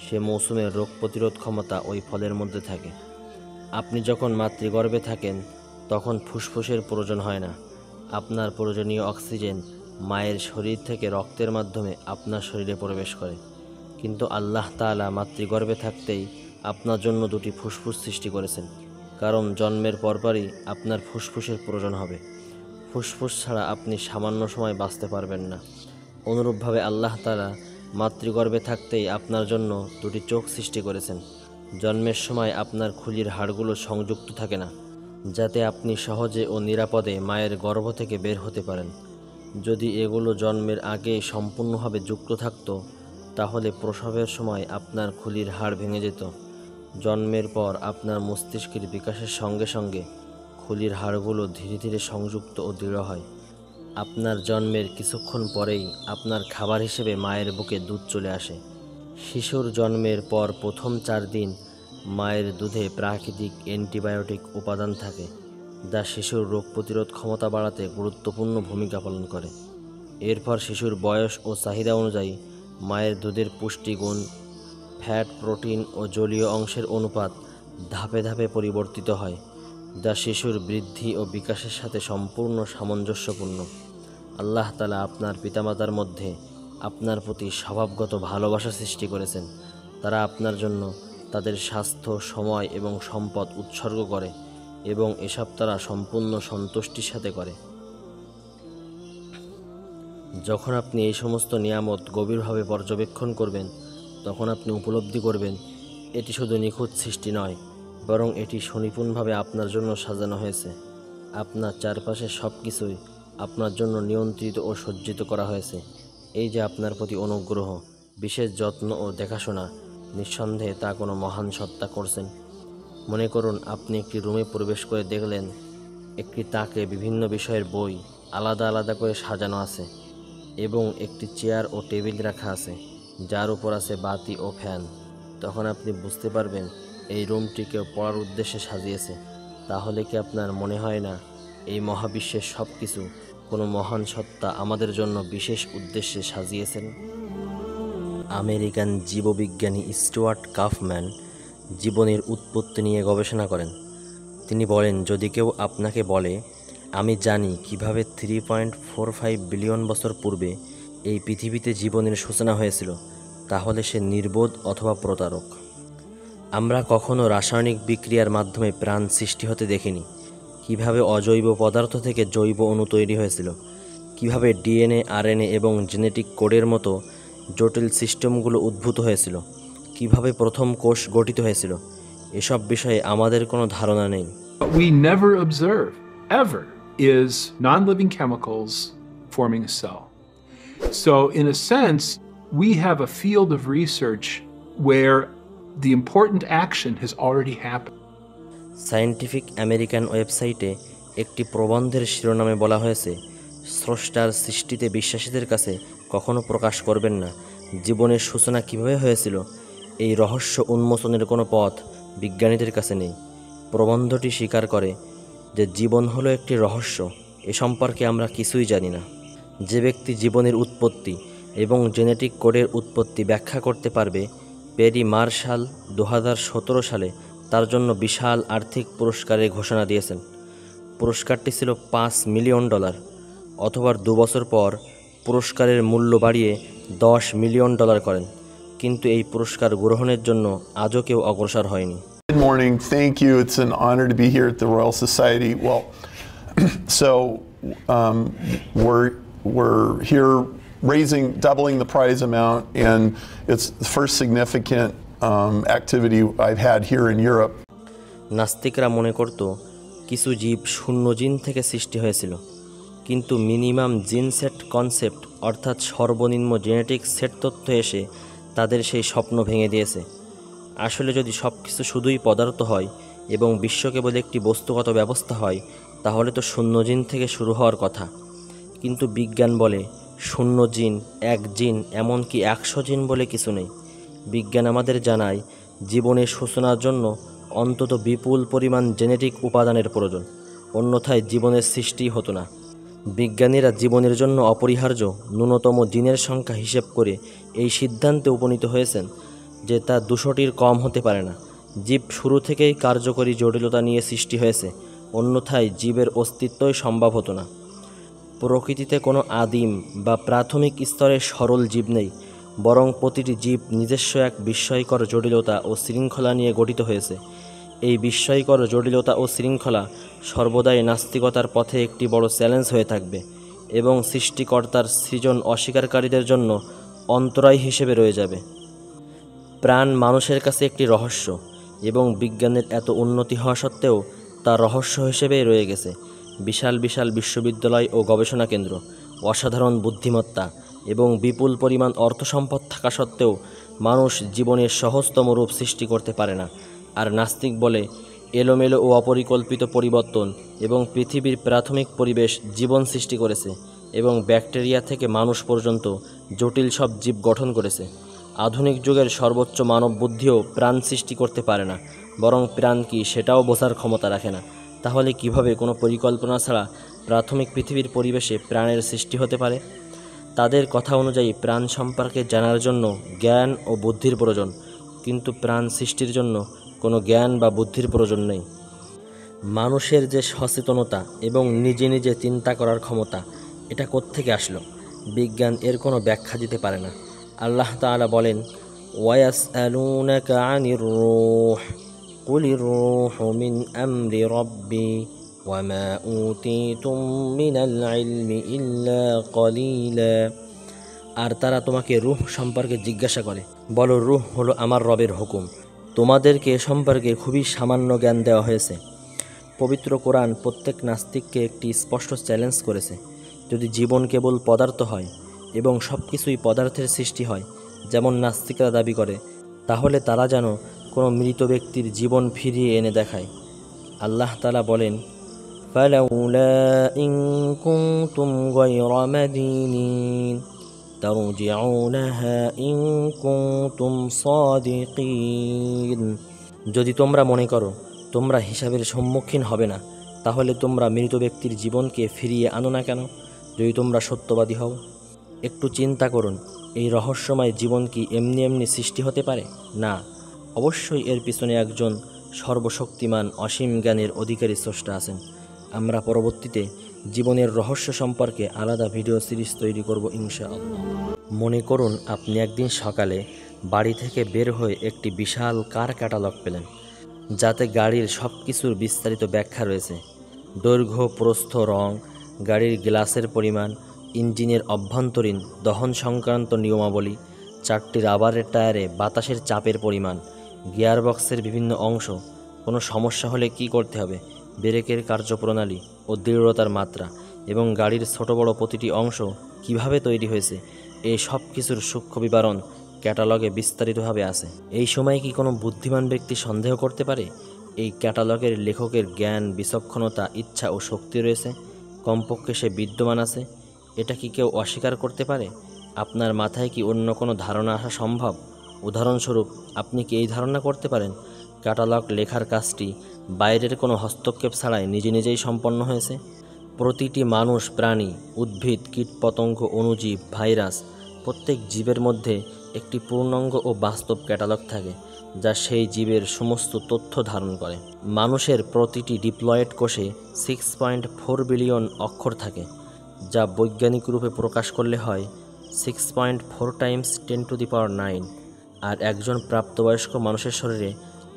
সে মৌসুমের রোগ প্রতিরোধ ক্ষমতা ওই ফলের মধ্যে থাকে। আপনি যখন মাতৃগর্ভে থাকেন, তখন ফুসফুসের প্রয়োজন হয় না। আপনার প্রয়োজনীয় অক্সিজেন মায়ের শরীর থেকে রক্তের মাধ্যমে আপনার শরীরে প্রবেশ করে। কিন্তু আল্লাহ তাআলা মাতৃগর্ভে থাকতেই আপনার জন্য দুটি ফুসফুস সৃষ্টি করেছেন, কারণ জন্মের পরপরই আপনার ফুসফুসের প্রয়োজন হবে। ফুসফুস ছাড়া আপনি সামান্য সময় বাঁচতে পারবেন না। অনুরূপভাবে আল্লাহ তাআলা মাতৃগর্ভে থাকতেই আপনার জন্য দুটি চোখ সৃষ্টি করেছেন। জন্মের সময় আপনার খুলির হাড়গুলো সংযুক্ত থাকে না, যাতে আপনি সহজে ও নিরাপদে মায়ের গর্ভ থেকে বের হতে পারেন। যদি এগুলো জন্মের আগে সম্পূর্ণভাবে যুক্ত থাকতো, তাহলে প্রসবের সময় আপনার খুলির হাড় ভেঙে যেত। জন্মের পর আপনার মস্তিষ্কের বিকাশের সঙ্গে সঙ্গে খুলির হাড়গুলো ধীরে ধীরে সংযুক্ত ও দৃঢ় হয়। আপনার জন্মের কিছুক্ষণ পরেই আপনার খাবার হিসেবে মায়ের বুকে দুধ চলে আসে। শিশুর জন্মের পর প্রথম 4 দিন মায়ের দুধে প্রাকৃতিক অ্যান্টিবায়োটিক উপাদান থাকে, যা শিশুর রোগ প্রতিরোধ ক্ষমতা বাড়াতে গুরুত্বপূর্ণ ভূমিকা পালন করে। এরপর শিশুর বয়স ও চাহিদা অনুযায়ী মায়ের দুধের পুষ্টিগুণ, ফ্যাট, প্রোটিন ও জলীয় অংশের অনুপাত ধাপে ধাপে পরিবর্তিত হয়, যা শিশুর বৃদ্ধি ও বিকাশের সাথে সম্পূর্ণ সামঞ্জস্যপূর্ণ। আল্লাহ তাআলা আপনার পিতামাতার মধ্যে আপনার প্রতি স্বভাবগত ভালোবাসা সৃষ্টি করেছেন। তারা আপনার জন্য তাদের স্বাস্থ্য, সময় এবং সম্পদ উৎসর্গ করে এবং এসব তারা সম্পূর্ণ সন্তুষ্টির সাথে করে। যখন আপনি এই সমস্ত নিয়ামত গভীরভাবে পর্যবেক্ষণ করবেন, তখন আপনি উপলব্ধি করবেন এটি শুধু নিখুঁত সৃষ্টি নয়, বরং এটি সুনিপুণভাবে আপনার জন্য সাজানো হয়েছে। আপনার চারপাশের সব কিছুই আপনার জন্য নিয়ন্ত্রিত ও সজ্জিত করা হয়েছে। এই যে আপনার প্রতি অনুগ্রহ, বিশেষ যত্ন ও দেখাশোনা, নিঃসন্দেহে তা কোনো মহান সত্তা করছেন। মনে করুন, আপনি একটি রুমে প্রবেশ করে দেখলেন একটি তাকে বিভিন্ন বিষয়ের বই আলাদা আলাদা করে সাজানো আছে এবং একটি চেয়ার ও টেবিল রাখা আছে, যার উপর আছে বাতি ও ফ্যান। তখন আপনি বুঝতে পারবেন এই রুমটিকেও পড়ার উদ্দেশ্যে সাজিয়েছে। তাহলে কি আপনার মনে হয় না এই মহাবিশ্বের সব কিছু কোনো মহান সত্তা আমাদের জন্য বিশেষ উদ্দেশ্যে সাজিয়েছেন? আমেরিকান জীববিজ্ঞানী স্টুয়ার্ট কাফম্যান জীবনের উৎপত্তি নিয়ে গবেষণা করেন। তিনি বলেন, যদি কেউ আপনাকে বলে, আমি জানি কিভাবে 3.45 বিলিয়ন বছর পূর্বে এই পৃথিবীতে জীবনের সূচনা হয়েছিল, তাহলে সে নির্বোধ অথবা প্রতারক। আমরা কখনো রাসায়নিক বিক্রিয়ার মাধ্যমে প্রাণ সৃষ্টি হতে দেখিনি। কিভাবে অজৈব পদার্থ থেকে জৈব অণু তৈরি হয়েছিল, কিভাবে ডিএনএ, আরএনএ এবং জেনেটিক কোডের মতো জটিল সিস্টেমগুলো উদ্ভূত হয়েছিল, কিভাবে প্রথম কোষ গঠিত হয়েছিল, এসব বিষয়ে আমাদের কোনো ধারণা নেই। What we never observe, ever, is non-living chemicals forming a cell. So, in a sense, we have a field of research where the important action has already happened. Scientific American ওয়েবসাইটে একটি প্রবন্ধের শিরোনামে বলা হয়েছে, স্রষ্টার সৃষ্টিতে বিশ্বাসীদের কাছে কখনো প্রকাশ করবেন না জীবনের সূচনা কিভাবে হয়েছিল। এই রহস্য উন্মোচনের কোনো পথ বিজ্ঞানীদের কাছে নেই। প্রবন্ধটি স্বীকার করে যে জীবন হলো একটি রহস্য, এ সম্পর্কে আমরা কিছুই জানি না। যে ব্যক্তি জীবনের উৎপত্তি এবং জেনেটিক কোডের উৎপত্তি ব্যাখ্যা করতে পারবে, পেরি মার্শাল 2017 সালে তার জন্য বিশাল আর্থিক পুরস্কারের ঘোষণা দিয়েছেন। পুরস্কারটি ছিল $5 মিলিয়ন। অথবা 2 বছর পর পুরস্কারের মূল্য বাড়িয়ে $10 মিলিয়ন করেন, কিন্তু এই পুরস্কার গ্রহণের জন্য আজও কেউ অগ্রসর হয়নি। Good morning. Thank you. It's an honor to be here at the Royal Society. Well, so we're here doubling the prize amount, and it's the first significant activity I've had here in Europe. নাস্তিকরা মনে করত কিছু জীব শূন্য জিন থেকে সৃষ্টি হয়েছিল, কিন্তু মিনিমাম জিন সেট কনসেপ্ট অর্থাৎ সর্বনিম্ন জেনেটিক সেট তথ্য এসে তাদের সেই স্বপ্ন ভেঙে দিয়েছে। আসলে যদি সব কিছু শুধুই পদার্থ হয় এবং বিশ্ব কেবল একটি বস্তুগত ব্যবস্থা হয়, তাহলে তো শূন্য জিন থেকে শুরু হওয়ার কথা। কিন্তু বিজ্ঞান বলে শূন্য জিন, এক জিন, এমনকি 100 জিন বলে কিছু নেই। বিজ্ঞান আমাদের জানায় জীবনের সূচনার জন্য অন্তত বিপুল পরিমাণ জেনেটিক উপাদানের প্রয়োজন, অন্যথায় জীবনের সৃষ্টি হতো না। বিজ্ঞানীরা জীবনের জন্য অপরিহার্য ন্যূনতম জিনের সংখ্যা হিসেব করে এই সিদ্ধান্তে উপনীত হয়েছেন যে তা 200টির কম হতে পারে না। জীব শুরু থেকেই কার্যকরী জটিলতা নিয়ে সৃষ্টি হয়েছে, অন্যথায় জীবের অস্তিত্বই সম্ভব হতো না। প্রকৃতিতে কোনো আদিম বা প্রাথমিক স্তরের সরল জীব নেই, বরং প্রতিটি জীব নিজস্ব এক বিস্ময়কর জটিলতা ও শৃঙ্খলা নিয়ে গঠিত হয়েছে। এই বিস্ময়কর জটিলতা ও শৃঙ্খলা সর্বদাই নাস্তিকতার পথে একটি বড় চ্যালেঞ্জ হয়ে থাকবে এবং সৃষ্টিকর্তার সৃজন অস্বীকারীদের জন্য অন্তরায় হিসেবে রয়ে যাবে। প্রাণ মানুষের কাছে একটি রহস্য, এবং বিজ্ঞানের এত উন্নতি হওয়া সত্ত্বেও তা রহস্য হিসেবেই রয়ে গেছে। বিশাল বিশাল বিশ্ববিদ্যালয় ও গবেষণা কেন্দ্র, অসাধারণ বুদ্ধিমত্তা এবং বিপুল পরিমাণ অর্থ সম্পদ থাকা সত্ত্বেও মানুষ জীবনের সহজতম রূপ সৃষ্টি করতে পারে না। আর নাস্তিক বলে এলোমেলো ও অপরিকল্পিত পরিবর্তন এবং পৃথিবীর প্রাথমিক পরিবেশ জীবন সৃষ্টি করেছে এবং ব্যাকটেরিয়া থেকে মানুষ পর্যন্ত জটিল সব জীব গঠন করেছে। আধুনিক যুগের সর্বোচ্চ মানব বুদ্ধিও প্রাণ সৃষ্টি করতে পারে না, বরং প্রাণ কি সেটাও বোঝার ক্ষমতা রাখে না। তাহলে কিভাবে কোনো পরিকল্পনা ছাড়া প্রাথমিক পৃথিবীর পরিবেশে প্রাণের সৃষ্টি হতে পারে? তাদের কথা অনুযায়ী প্রাণ সম্পর্কে জানার জন্য জ্ঞান ও বুদ্ধির প্রয়োজন, কিন্তু প্রাণ সৃষ্টির জন্য কোনো জ্ঞান বা বুদ্ধির প্রয়োজন নেই। মানুষের যে সচেতনতা এবং নিজে নিজে চিন্তা করার ক্ষমতা, এটা কোত্থেকে আসলো? বিজ্ঞান এর কোনো ব্যাখ্যা দিতে পারে না। আল্লাহ তাআলা বলেন, ওয়ায়াসআলুনাকা আনির রূহ কুলির রূহু মিন আমরি রাব্বি ওয়া মা উতীতুম মিনাল ইলমি ইল্লা কলিলা। আর তারা তোমাকে রূহ সম্পর্কে জিজ্ঞাসা করে, বলো রূহ হলো আমার রবের হুকুম, তোমাদেরকে এ সম্পর্কে খুবই সামান্য জ্ঞান দেওয়া হয়েছে। পবিত্র কোরআন প্রত্যেক নাস্তিককে একটি স্পষ্ট চ্যালেঞ্জ করেছে। যদি জীবন কেবল পদার্থ হয় এবং সব কিছুই পদার্থের সৃষ্টি হয়, যেমন নাস্তিকরা দাবি করে, তাহলে তারা যেন কোনো মৃত ব্যক্তির জীবন ফিরিয়ে এনে দেখায়। আল্লাহ তাআলা বলেন, ফালাউলা ইন কুনতুম গায়রা মাদিনিন তারজিউনাহা ইন কুনতুম সাদিকিন। যদি তোমরা মনে করো তোমরা হিসাবের সম্মুখীন হবে না, তাহলে তোমরা মৃত ব্যক্তির জীবনকে ফিরিয়ে আনো না কেন, যদি তোমরা সত্যবাদী হও? একটু চিন্তা করুন, এই রহস্যময় জীবন কি এমনি এমনি সৃষ্টি হতে পারে? না, অবশ্যই এর পিছনে একজন সর্বশক্তিমান অসীম জ্ঞানের অধিকারী স্রষ্টা আছেন। আমরা পরবর্তীতে জীবনের রহস্য সম্পর্কে আলাদা ভিডিও সিরিজ তৈরি করব ইনশাআল্লাহ। মনে করুন আপনি একদিন সকালে বাড়ি থেকে বের হয়ে একটি বিশাল কার ক্যাটালগ পেলেন, যাতে গাড়ির সব কিছুর বিস্তারিত ব্যাখ্যা রয়েছে। দৈর্ঘ্য, প্রস্থ, রং, গাড়ির গ্লাসের পরিমাণ, ইঞ্জিনের অভ্যন্তরীণ দহন সংক্রান্ত নিয়মাবলী, 4টি রাবারের টায়ারে বাতাসের চাপের পরিমাণ, গিয়ারবক্সের বিভিন্ন অংশ, কোনো সমস্যা হলে কি করতে হবে, ব্রেকের কার্যপ্রণালী ও দৃঢ়তার মাত্রা, এবং গাড়ির ছোট বড় প্রতিটি অংশ কিভাবে তৈরি হয়েছে, এই সব কিছুর সূক্ষ্ম বিবরণ ক্যাটালগে বিস্তারিতভাবে আছে। এই সময় কি কোনো বুদ্ধিমান ব্যক্তি সন্দেহ করতে পারে এই ক্যাটালগের লেখকের জ্ঞান, বিচক্ষণতা, ইচ্ছা ও শক্তি রয়েছে? কমপক্ষে সে বিদ্যমান আছে। এটা কি কেউ অস্বীকার করতে পারে? আপনার মাথায় কি অন্য কোনো ধারণা আসা সম্ভব? উদাহরণস্বরূপ, আপনি কি এই ধারণা করতে পারেন ক্যাটালগ লেখার কাজটি বাইরের কোনো হস্তক্ষেপ ছাড়াই নিজে নিজেই সম্পন্ন হয়েছে? প্রতিটি মানুষ, প্রাণী, উদ্ভিদ, কীটপতঙ্গ, অণুজীব, ভাইরাস, প্রত্যেক জীবের মধ্যে একটি পূর্ণাঙ্গ ও বাস্তব ক্যাটালগ থাকে যা সেই জীবের সমস্ত তথ্য ধারণ করে। মানুষের প্রতিটি ডিপ্লয়েড কোষে 6.4 বিলিয়ন অক্ষর থাকে, যা বৈজ্ঞানিক রূপে প্রকাশ করলে হয় 6.4 টাইমস 10⁹9। আর একজন প্রাপ্তবয়স্ক মানুষের শরীরে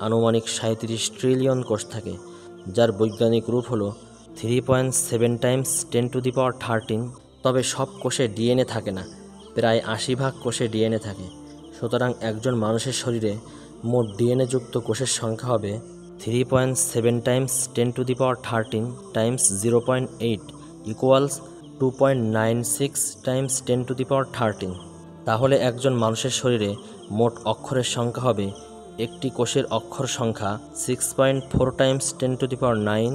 আনুমানিক 37 ট্রিলিয়ন কোষ থাকে, যার বৈজ্ঞানিক রূপ হলো 3.7 টাইমস 10⁻13। তবে সব কোষে ডিএনএ থাকে না, প্রায় 80 ভাগ কোষে ডিএনএ থাকে। সুতরাং একজন মানুষের শরীরে মোট ডিএনএ যুক্ত কোষের সংখ্যা হবে 3.7 টাইমস 10⁻13 টাইমস 0.8 ইকুয়ালস 2.96 টাইমস 10⁻13। তাহলে একজন মানুষের শরীরে মোট অক্ষরের সংখ্যা হবে একটি কোষের অক্ষর সংখ্যা 6.4 টাইমস 10⁻9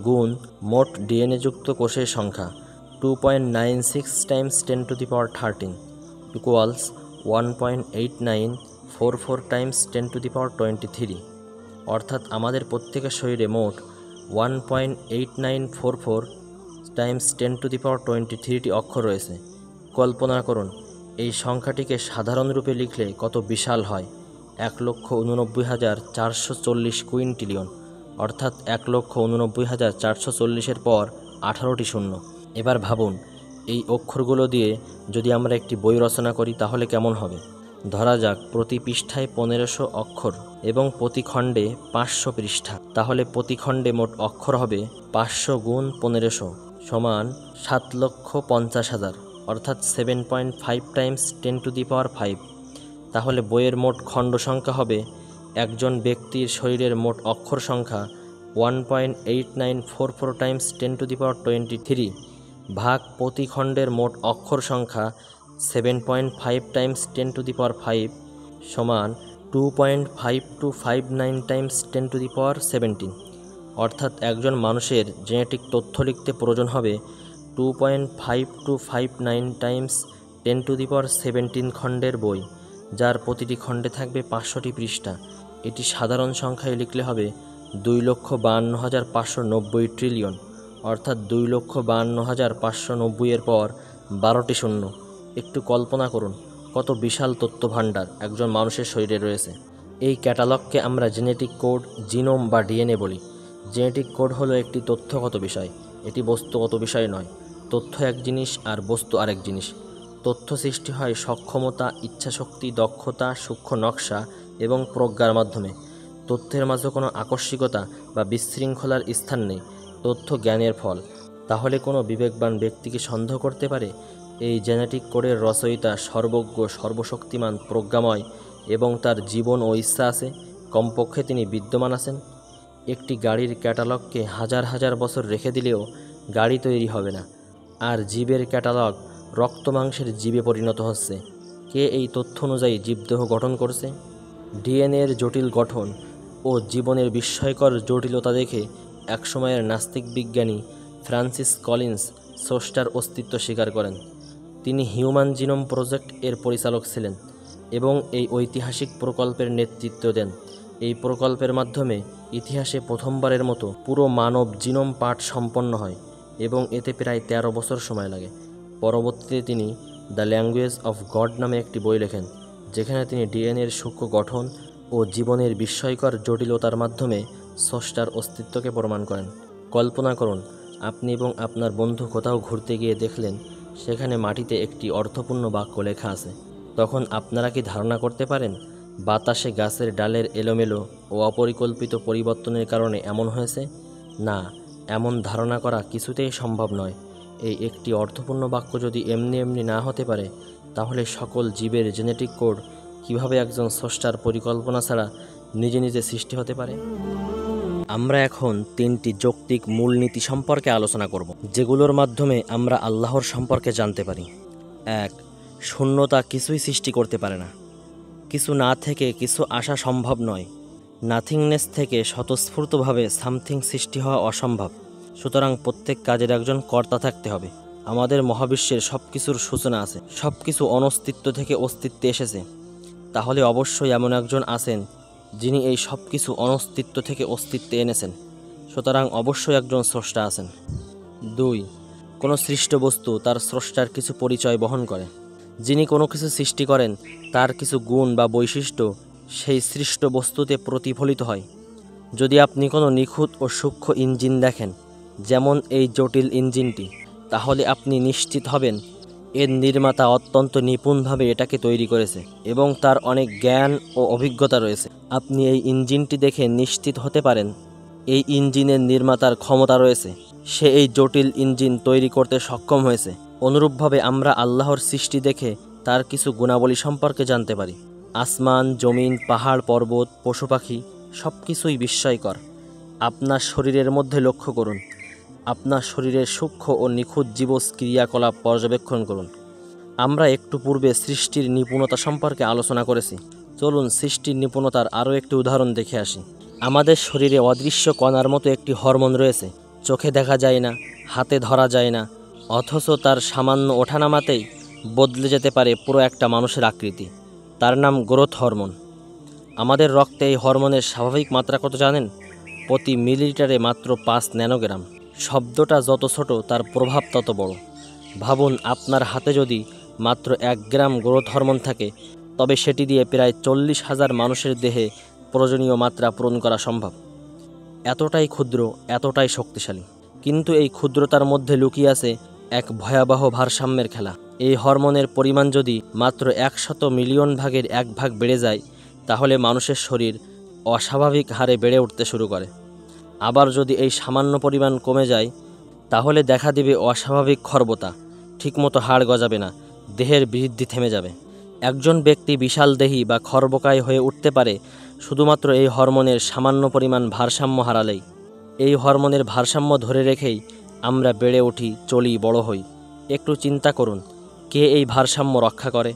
গুণ মোট ডিএনএ যুক্ত কোষের সংখ্যা 2.96 টাইমস 10⁻13 ইকুয়ালস 1.8944 টাইমস 10⁻23। অর্থাৎ আমাদের প্রত্যেকের শরীরে মোট 1.8944 টাইমস 10⁻23টি অক্ষর রয়েছে। কল্পনা করুন এই সংখ্যাটিকে সাধারণ রূপে লিখলে কত বিশাল হয়। 1,89,440 কুইন্টিলিয়ন, অর্থাৎ 1,89,440-এর পর 18টি শূন্য। এবার ভাবুন এই অক্ষরগুলো দিয়ে যদি আমরা একটি বই রচনা করি তাহলে কেমন হবে। ধরা যাক প্রতি পৃষ্ঠায় 1500 অক্ষর এবং প্রতি খণ্ডে 500 পৃষ্ঠা, তাহলে প্রতি খণ্ডে মোট অক্ষর হবে 500 গুণ 1500 সমান 7,50,000, অর্থাৎ 7.5 টাইমস 10⁵। তাহলে বইয়ের মোট খণ্ড সংখ্যা হবে একজন ব্যক্তির শরীরের মোট অক্ষর সংখ্যা 1.8944 টাইমস 10⁻23 ভাগ প্রতি খণ্ডের মোট অক্ষর সংখ্যা 7.5 টাইমস 10⁵ সমান 2.5259 টাইমস 10⁻17। অর্থাৎ একজন মানুষের জেনেটিক তথ্য লিখতে প্রয়োজন হবে 2.5259 টাইমস 10⁻17 খণ্ডের বই, যার প্রতিটি খণ্ডে থাকবে 500টি পৃষ্ঠা। এটি সাধারণ সংখ্যায় লিখলে হবে 2,52,590 ট্রিলিয়ন, অর্থাৎ 2,52,590-এর পর 12টি শূন্য। একটু কল্পনা করুন কত বিশাল তথ্য ভাণ্ডার একজন মানুষের শরীরে রয়েছে। এই ক্যাটালগকে আমরা জেনেটিক কোড, জিনোম বা ডিএনএ বলি। জেনেটিক কোড হলো একটি তথ্যগত বিষয়, এটি বস্তুগত বিষয় নয়। তথ্য এক জিনিস আর বস্তু আরেক জিনিস। তথ্য সৃষ্টি হয় সক্ষমতা, ইচ্ছাশক্তি, দক্ষতা, সূক্ষ্ম নকশা এবং প্রজ্ঞার মাধ্যমে। তথ্যের মাঝে কোনো আকস্মিকতা বা বিশৃঙ্খলার স্থান নেই। তথ্য জ্ঞানের ফল। তাহলে কোনো বিবেকবান ব্যক্তি কি সন্দেহ করতে পারে এই জেনেটিক কোডের রচয়িতা সর্বজ্ঞ, সর্বশক্তিমান, প্রজ্ঞাময় এবং তার জীবন ও ইচ্ছা আছে? কমপক্ষে তিনি বিদ্যমান আছেন। একটি গাড়ির ক্যাটালগকে হাজার হাজার বছর রেখে দিলেও গাড়ি তৈরি হবে না, আর জীবের ক্যাটালগ রক্ত মাংসের জীবে পরিণত হচ্ছে। কে এই তথ্য অনুযায়ী জীবদেহ গঠন করছে? ডিএনএর জটিল গঠন ও জীবনের বিস্ময়কর জটিলতা দেখে একসময়ের নাস্তিক বিজ্ঞানী ফ্রান্সিস কলিন্স স্রষ্টার অস্তিত্ব স্বীকার করেন। তিনি হিউম্যান জিনোম প্রজেক্ট এর পরিচালক ছিলেন এবং এই ঐতিহাসিক প্রকল্পের নেতৃত্ব দেন। এই প্রকল্পের মাধ্যমে ইতিহাসে প্রথমবারের মতো পুরো মানব জিনোম পাঠ সম্পন্ন হয় এবং এতে প্রায় 13 বছর সময় লাগে। পরবর্তীতে তিনি দ্য ল্যাঙ্গুয়েজ অফ গড নামে একটি বই লেখেন, যেখানে তিনি ডিএনএর সূক্ষ্ম গঠন ও জীবনের বিস্ময়কর জটিলতার মাধ্যমে স্রষ্টার অস্তিত্বকে প্রমাণ করেন। কল্পনা করুন আপনি এবং আপনার বন্ধু কোথাও ঘুরতে গিয়ে দেখলেন সেখানে মাটিতে একটি অর্থপূর্ণ বাক্য লেখা আছে। তখন আপনারা কি ধারণা করতে পারেন বাতাসে গাছের ডালের এলোমেলো ও অপরিকল্পিত পরিবর্তনের কারণে এমন হয়েছে? না, এমন ধারণা করা কিছুতেই সম্ভব নয়। এই একটি অর্থপূর্ণ বাক্য যদি এমনি এমনি না হতে পারে, তাহলে সকল জীবের জেনেটিক কোড কিভাবে একজন স্রষ্টার পরিকল্পনা ছাড়া নিজে নিজে সৃষ্টি হতে পারে? আমরা এখন 3টি যৌক্তিক মূলনীতি সম্পর্কে আলোচনা করব, যেগুলোর মাধ্যমে আমরা আল্লাহর সম্পর্কে জানতে পারি। 1. শূন্যতা কিছুই সৃষ্টি করতে পারে না। কিছু না থেকে কিছু আসা সম্ভব নয়। নাথিংনেস থেকে স্বতঃস্ফূর্তভাবে সামথিং সৃষ্টি হওয়া অসম্ভব। সুতরাং প্রত্যেক কাজের একজন কর্তা থাকতে হবে। আমাদের মহাবিশ্বের সব কিছুর সূচনা আছে, সব কিছু অনস্তিত্ব থেকে অস্তিত্বে এসেছে। তাহলে অবশ্যই এমন একজন আছেন যিনি এই সব কিছু অনস্তিত্ব থেকে অস্তিত্বে এনেছেন। সুতরাং অবশ্যই একজন স্রষ্টা আছেন। 2. কোনো সৃষ্ট বস্তু তার স্রষ্টার কিছু পরিচয় বহন করে। যিনি কোনো কিছু সৃষ্টি করেন তার কিছু গুণ বা বৈশিষ্ট্য সেই সৃষ্ট বস্তুতে প্রতিফলিত হয়। যদি আপনি কোনো নিখুঁত ও সূক্ষ্ম ইঞ্জিন দেখেন, যেমন এই জটিল ইঞ্জিনটি, তাহলে আপনি নিশ্চিত হবেন এর নির্মাতা অত্যন্ত নিপুণভাবে এটাকে তৈরি করেছে এবং তার অনেক জ্ঞান ও অভিজ্ঞতা রয়েছে। আপনি এই ইঞ্জিনটি দেখে নিশ্চিত হতে পারেন এই ইঞ্জিনের নির্মাতার ক্ষমতা রয়েছে, সে এই জটিল ইঞ্জিন তৈরি করতে সক্ষম হয়েছে। অনুরূপভাবে আমরা আল্লাহর সৃষ্টি দেখে তার কিছু গুণাবলী সম্পর্কে জানতে পারি। আসমান, জমিন, পাহাড়, পর্বত, পশু পাখি সব কিছুই বিস্ময়কর। আপনার শরীরের মধ্যে লক্ষ্য করুন, আপনার শরীরের সূক্ষ্ম ও নিখুঁত জীবস ক্রিয়াকলাপ পর্যবেক্ষণ করুন। আমরা একটু পূর্বে সৃষ্টির নিপুণতা সম্পর্কে আলোচনা করেছি। চলুন সৃষ্টির নিপুণতার আরও একটি উদাহরণ দেখে আসি। আমাদের শরীরে অদৃশ্য কণার মতো একটি হরমোন রয়েছে, চোখে দেখা যায় না, হাতে ধরা যায় না, অথচ তার সামান্য ওঠানামাতেই বদলে যেতে পারে পুরো একটা মানুষের আকৃতি। তার নাম গ্রোথ হরমোন। আমাদের রক্তে এই হরমোনের স্বাভাবিক মাত্রা কত জানেন? প্রতি মিলিলিটারে মাত্র 5 ন্যানোগ্রাম। শব্দটা যত ছোট তার প্রভাব তত বড়। ভাবুন, আপনার হাতে যদি মাত্র 1 গ্রাম গ্রোথ হরমোন থাকে, তবে সেটি দিয়ে প্রায় 40,000 মানুষের দেহে প্রয়োজনীয় মাত্রা পূরণ করা সম্ভব। এতটাই ক্ষুদ্র, এতটাই শক্তিশালী। কিন্তু এই ক্ষুদ্রতার মধ্যে লুকিয়ে আছে এক ভয়াবহ ভারসাম্যের খেলা। এই হরমোনের পরিমাণ যদি মাত্র 100 মিলিয়ন ভাগের 1 ভাগ বেড়ে যায়, তাহলে মানুষের শরীর অস্বাভাবিক হারে বেড়ে উঠতে শুরু করে। আবার যদি এই সামান্য পরিমাণ কমে যায়, তাহলে দেখা দেবে অস্বাভাবিক খর্বতা, ঠিকমতো হাড় গজাবে না, দেহের বৃদ্ধি থেমে যাবে। একজন ব্যক্তি বিশাল দেহী বা খর্বকায় হয়ে উঠতে পারে শুধুমাত্র এই হরমোনের সামান্য পরিমাণ ভারসাম্য হারালেই। এই হরমোনের ভারসাম্য ধরে রেখেই আমরা বেড়ে উঠি, চলি, বড় হই। একটু চিন্তা করুন, কে এই ভারসাম্য রক্ষা করে?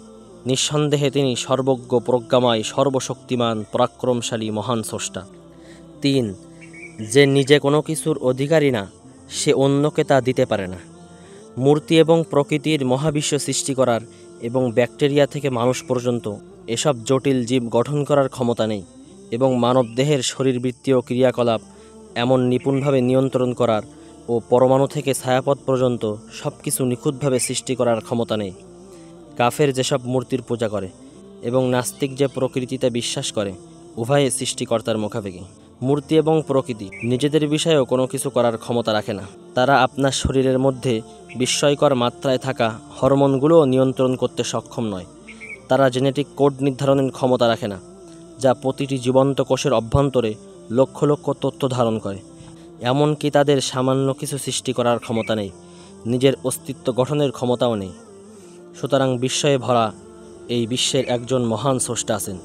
নিঃসন্দেহে তিনি সর্বজ্ঞ, প্রজ্ঞাময়, সর্বশক্তিমান, পরাক্রমশালী মহান স্রষ্টা। 3. যে নিজে কোনো কিছুর অধিকারী না, সে অন্যকে তা দিতে পারে না। মূর্তি এবং প্রকৃতির মহাবিশ্ব সৃষ্টি করার এবং ব্যাকটেরিয়া থেকে মানুষ পর্যন্ত এসব জটিল জীব গঠন করার ক্ষমতা নেই, এবং মানবদেহের শরীরবৃত্তীয় ক্রিয়াকলাপ এমন নিপুণভাবে নিয়ন্ত্রণ করার ও পরমাণু থেকে ছায়াপথ পর্যন্ত সব কিছু নিখুঁতভাবে সৃষ্টি করার ক্ষমতা নেই। কাফের যেসব মূর্তির পূজা করে এবং নাস্তিক যে প্রকৃতিতে বিশ্বাস করে, উভয়ে সৃষ্টিকর্তার মুখাপেক্ষী। মূর্তি এবং প্রকৃতি নিজেদের বিষয়েও কোনো কিছু করার ক্ষমতা রাখে না। তারা আপনার শরীরের মধ্যে বিস্ময়কর মাত্রায় থাকা হরমোনগুলোও নিয়ন্ত্রণ করতে সক্ষম নয়। তারা জেনেটিক কোড নির্ধারণের ক্ষমতা রাখে না, যা প্রতিটি জীবন্ত কোষের অভ্যন্তরে লক্ষ লক্ষ তথ্য ধারণ করে। এমনকি তাদের সামান্য কিছু সৃষ্টি করার ক্ষমতা নেই, নিজের অস্তিত্ব গঠনের ক্ষমতাও নেই। সুতরাং বিস্ময়ে ভরা এই বিশ্বের একজন মহান স্রষ্টা আছেন,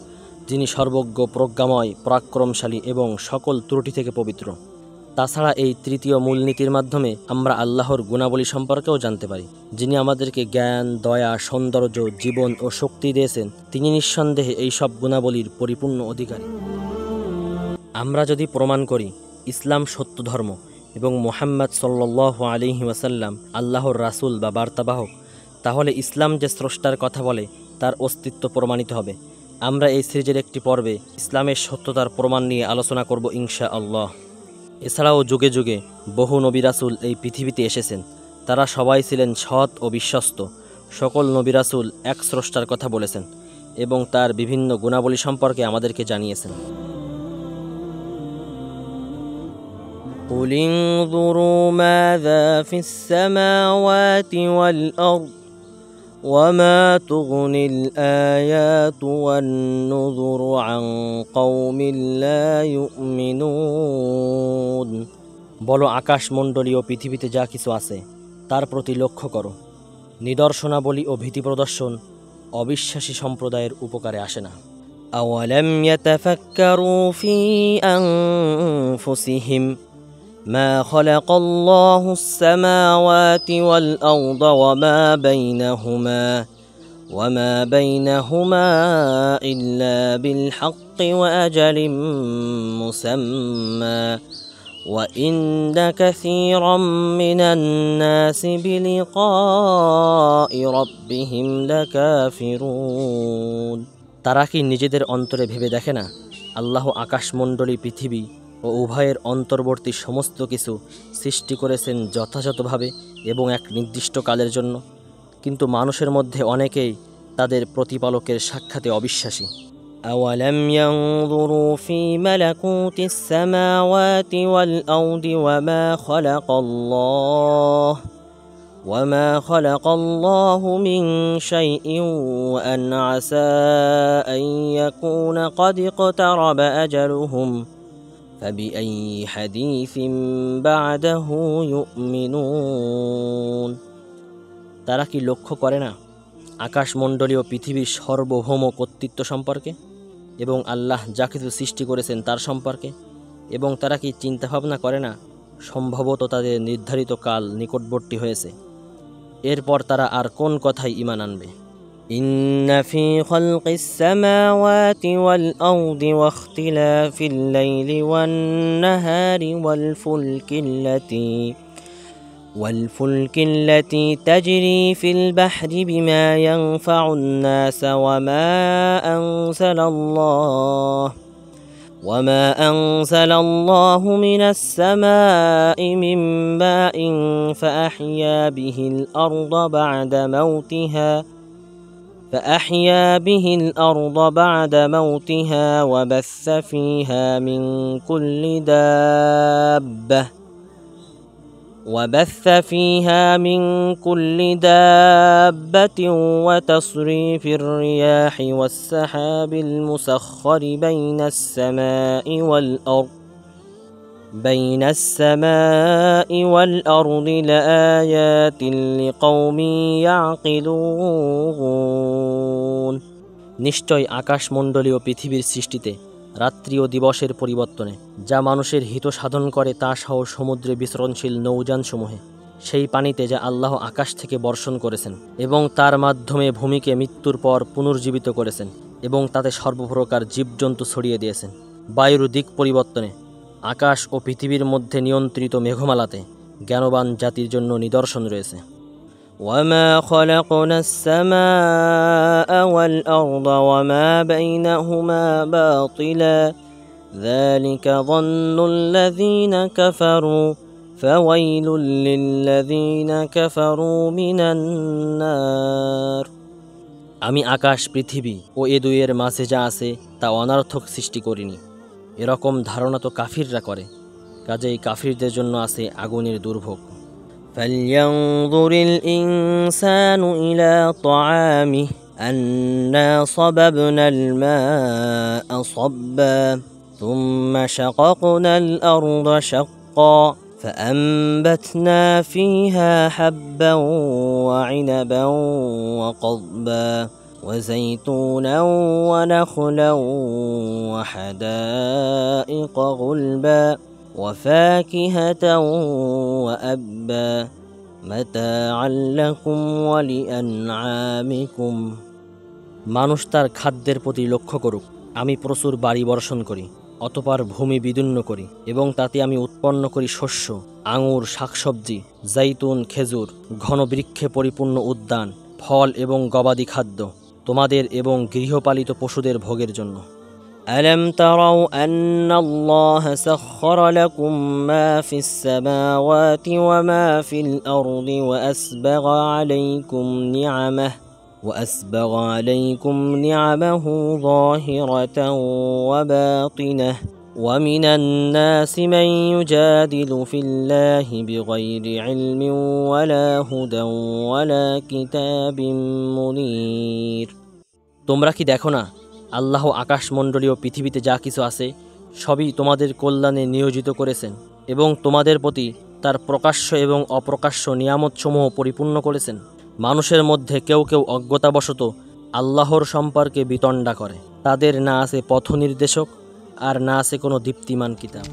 যিনি সর্বজ্ঞ, প্রজ্ঞাময়, পরাক্রমশালী এবং সকল ত্রুটি থেকে পবিত্র। তাছাড়া এই তৃতীয় মূলনীতির মাধ্যমে আমরা আল্লাহর গুণাবলী সম্পর্কেও জানতে পারি। যিনি আমাদেরকে জ্ঞান, দয়া, সৌন্দর্য, জীবন ও শক্তি দিয়েছেন, তিনি নিঃসন্দেহে এই সব গুণাবলীর পরিপূর্ণ অধিকারী। আমরা যদি প্রমাণ করি ইসলাম সত্য ধর্ম এবং মুহাম্মদ সাল্লাল্লাহু আলাইহি ওয়াসাল্লাম আল্লাহর রাসূল বা বার্তাবাহক, তাহলে ইসলাম যে স্রষ্টার কথা বলে তার অস্তিত্ব প্রমাণিত হবে। আমরা এই সিরিজের একটি পর্বে ইসলামের সত্যতার প্রমাণ নিয়ে আলোচনা করব ইনশাআল্লাহ। এছাড়াও যুগে যুগে বহু নবী রাসূল এই পৃথিবীতে এসেছেন। তারা সবাই ছিলেন সৎ ও বিশ্বস্ত। সকল নবী রাসূল এক স্রষ্টার কথা বলেছেন এবং তার বিভিন্ন গুণাবলী সম্পর্কে আমাদেরকে জানিয়েছেন। قُلِ انظُرُوا مَاذَا فِي السَّمَاوَاتِ وَالْأَرْضِ وَمَا تُغْنِي الْآيَاتُ وَالنُّذُرُ عَنْ قَوْمٍ لَا يُؤْمِنُونَ। বলো, আকাশমণ্ডলীয় পৃথিবীতে যা কিছু আছে তার প্রতি লক্ষ্য করো। নিদর্শনাবলী ও ভীতি প্রদর্শন অবিশ্বাসী সম্প্রদায়ের উপকারে আসে না। আওয়ালাম ইয়াতাফাক্কারু ফি আনফুসিহিম ما خلق الله السماوات والأرض وما بينهما إلا بالحق وأجل مسمى وإن كثيرا من الناس بلقاء ربهم لكافرون। তারা কি নিজেদের অন্তরে ভেবে দেখে না আল্লাহ আকাশমণ্ডলী, পৃথিবী ও উভয়ের অন্তর্বর্তী সমস্ত কিছু সৃষ্টি করেছেন যথাযথভাবে এবং এক নির্দিষ্ট কালের জন্য? কিন্তু মানুষের মধ্যে অনেকেই তাদের প্রতিপালকের সাক্ষাতে অবিশ্বাসী। أولم ينظروا في ملكوت السماوات والأرض وما خلق الله من شيء وأن عسى أن يكون قد اقترب أجلهم فبأي حديث بعده يؤمنون। তারা কি লক্ষ্য করে না আকাশমণ্ডলীয় পৃথিবীর সার্বভৌম কর্তৃত্ব সম্পর্কে এবং আল্লাহ যা কিছু সৃষ্টি করেছেন তার সম্পর্কে? এবং তারা কি চিন্তাভাবনা করে না সম্ভবত তাদের নির্ধারিত কাল নিকটবর্তী হয়েছে? এরপর তারা আর কোন কথাই ঈমান আনবে? ইন্না ফি খালকিস সামাওয়াতি ওয়াল আরদি ওয়াখতিলাফিল লাইলি ওয়ান নাহারি والفلك التي تجري في البحر بما ينفع الناس وما أنزل الله من السماء من ماء فأحيا به الأرض بعد موتها وبث فيها من كل دابة وتصريف الرياح والسحاب المسخر بين السماء والأرض لآيات لقوم يعقلون। নিশ্চয় আকাশমণ্ডলীয় পৃথিবীর সৃষ্টিতে রাত্রি ও দিবসের পরিবর্তনে যা মানুষের হিত সাধন করে তা সহ সমুদ্রে বিচরণশীল নৌযানসমূহে সেই পানিতে যা আল্লাহ আকাশ থেকে বর্ষণ করেছেন এবং তার মাধ্যমে ভূমিকে মৃত্যুর পর পুনর্জীবিত করেছেন এবং তাতে সর্বপ্রকার জীবজন্তু ছড়িয়ে দিয়েছেন। বায়ুর দিক পরিবর্তনে আকাশ ও পৃথিবীর মধ্যে নিয়ন্ত্রিত মেঘমালাতে জ্ঞানবান জাতির জন্য নিদর্শন রয়েছে। وما خلقنا السماء والأرض وما بينهما باطلا ذلك ظن الذين كفروا فويل للذين كفروا من النار। আমি আকাশ পৃথিবী ও এ দুইয়ের মাঝে যা আছে তা অনর্থক সৃষ্টি করিনি, এরকম ধারণা তো কাফিররা করে, কাজেই কাফিরদের জন্য আছে আগুনের দুর্ভোগ। فلينظر الإنسان إلى طعامه أنا صببنا الماء صبا ثم شققنا الأرض شقا فأنبتنا فيها حبا وعنبا وقضبا وزيتونا ونخلا وحدائق غلبا وفاكهة وأبا متاعا لكم ولأنعامكم। মানুষ তার খাদ্যের প্রতি লক্ষ্য করুক। আমি প্রচুর বাড়ি বর্ষণ করি, অতঃপর ভূমি বিদীর্ণ করি এবং তাতে আমি উৎপন্ন করি শস্য, আঙুর, শাকসবজি, জাইতুন, খেজুর, ঘন বৃক্ষে পরিপূর্ণ উদ্যান, ফল এবং গবাদি খাদ্য তোমাদের এবং গৃহপালিত পশুদের ভোগের জন্য। ألم تروا أن الله سخر لكم ما في السماوات وما في الأرض وأسبغ عليكم نعمه ظاهرة وباطنة ومن الناس من يجادل في الله بغير علم ولا هدى ولا كتاب منير। তোমরা কি দেখো না আল্লাহ আকাশমণ্ডলীয় পৃথিবীতে যা কিছু আছে সবই তোমাদের কল্যাণে নিয়োজিত করেছেন এবং তোমাদের প্রতি তার প্রকাশ্য এবং অপ্রকাশ্য নিয়ামতসমূহ পরিপূর্ণ করেছেন। মানুষের মধ্যে কেউ কেউ অজ্ঞতাবশত আল্লাহর সম্পর্কে বিতণ্ডা করে, তাদের না আছে পথ নির্দেশক আর না আছে কোনো দীপ্তিমান কিতাব।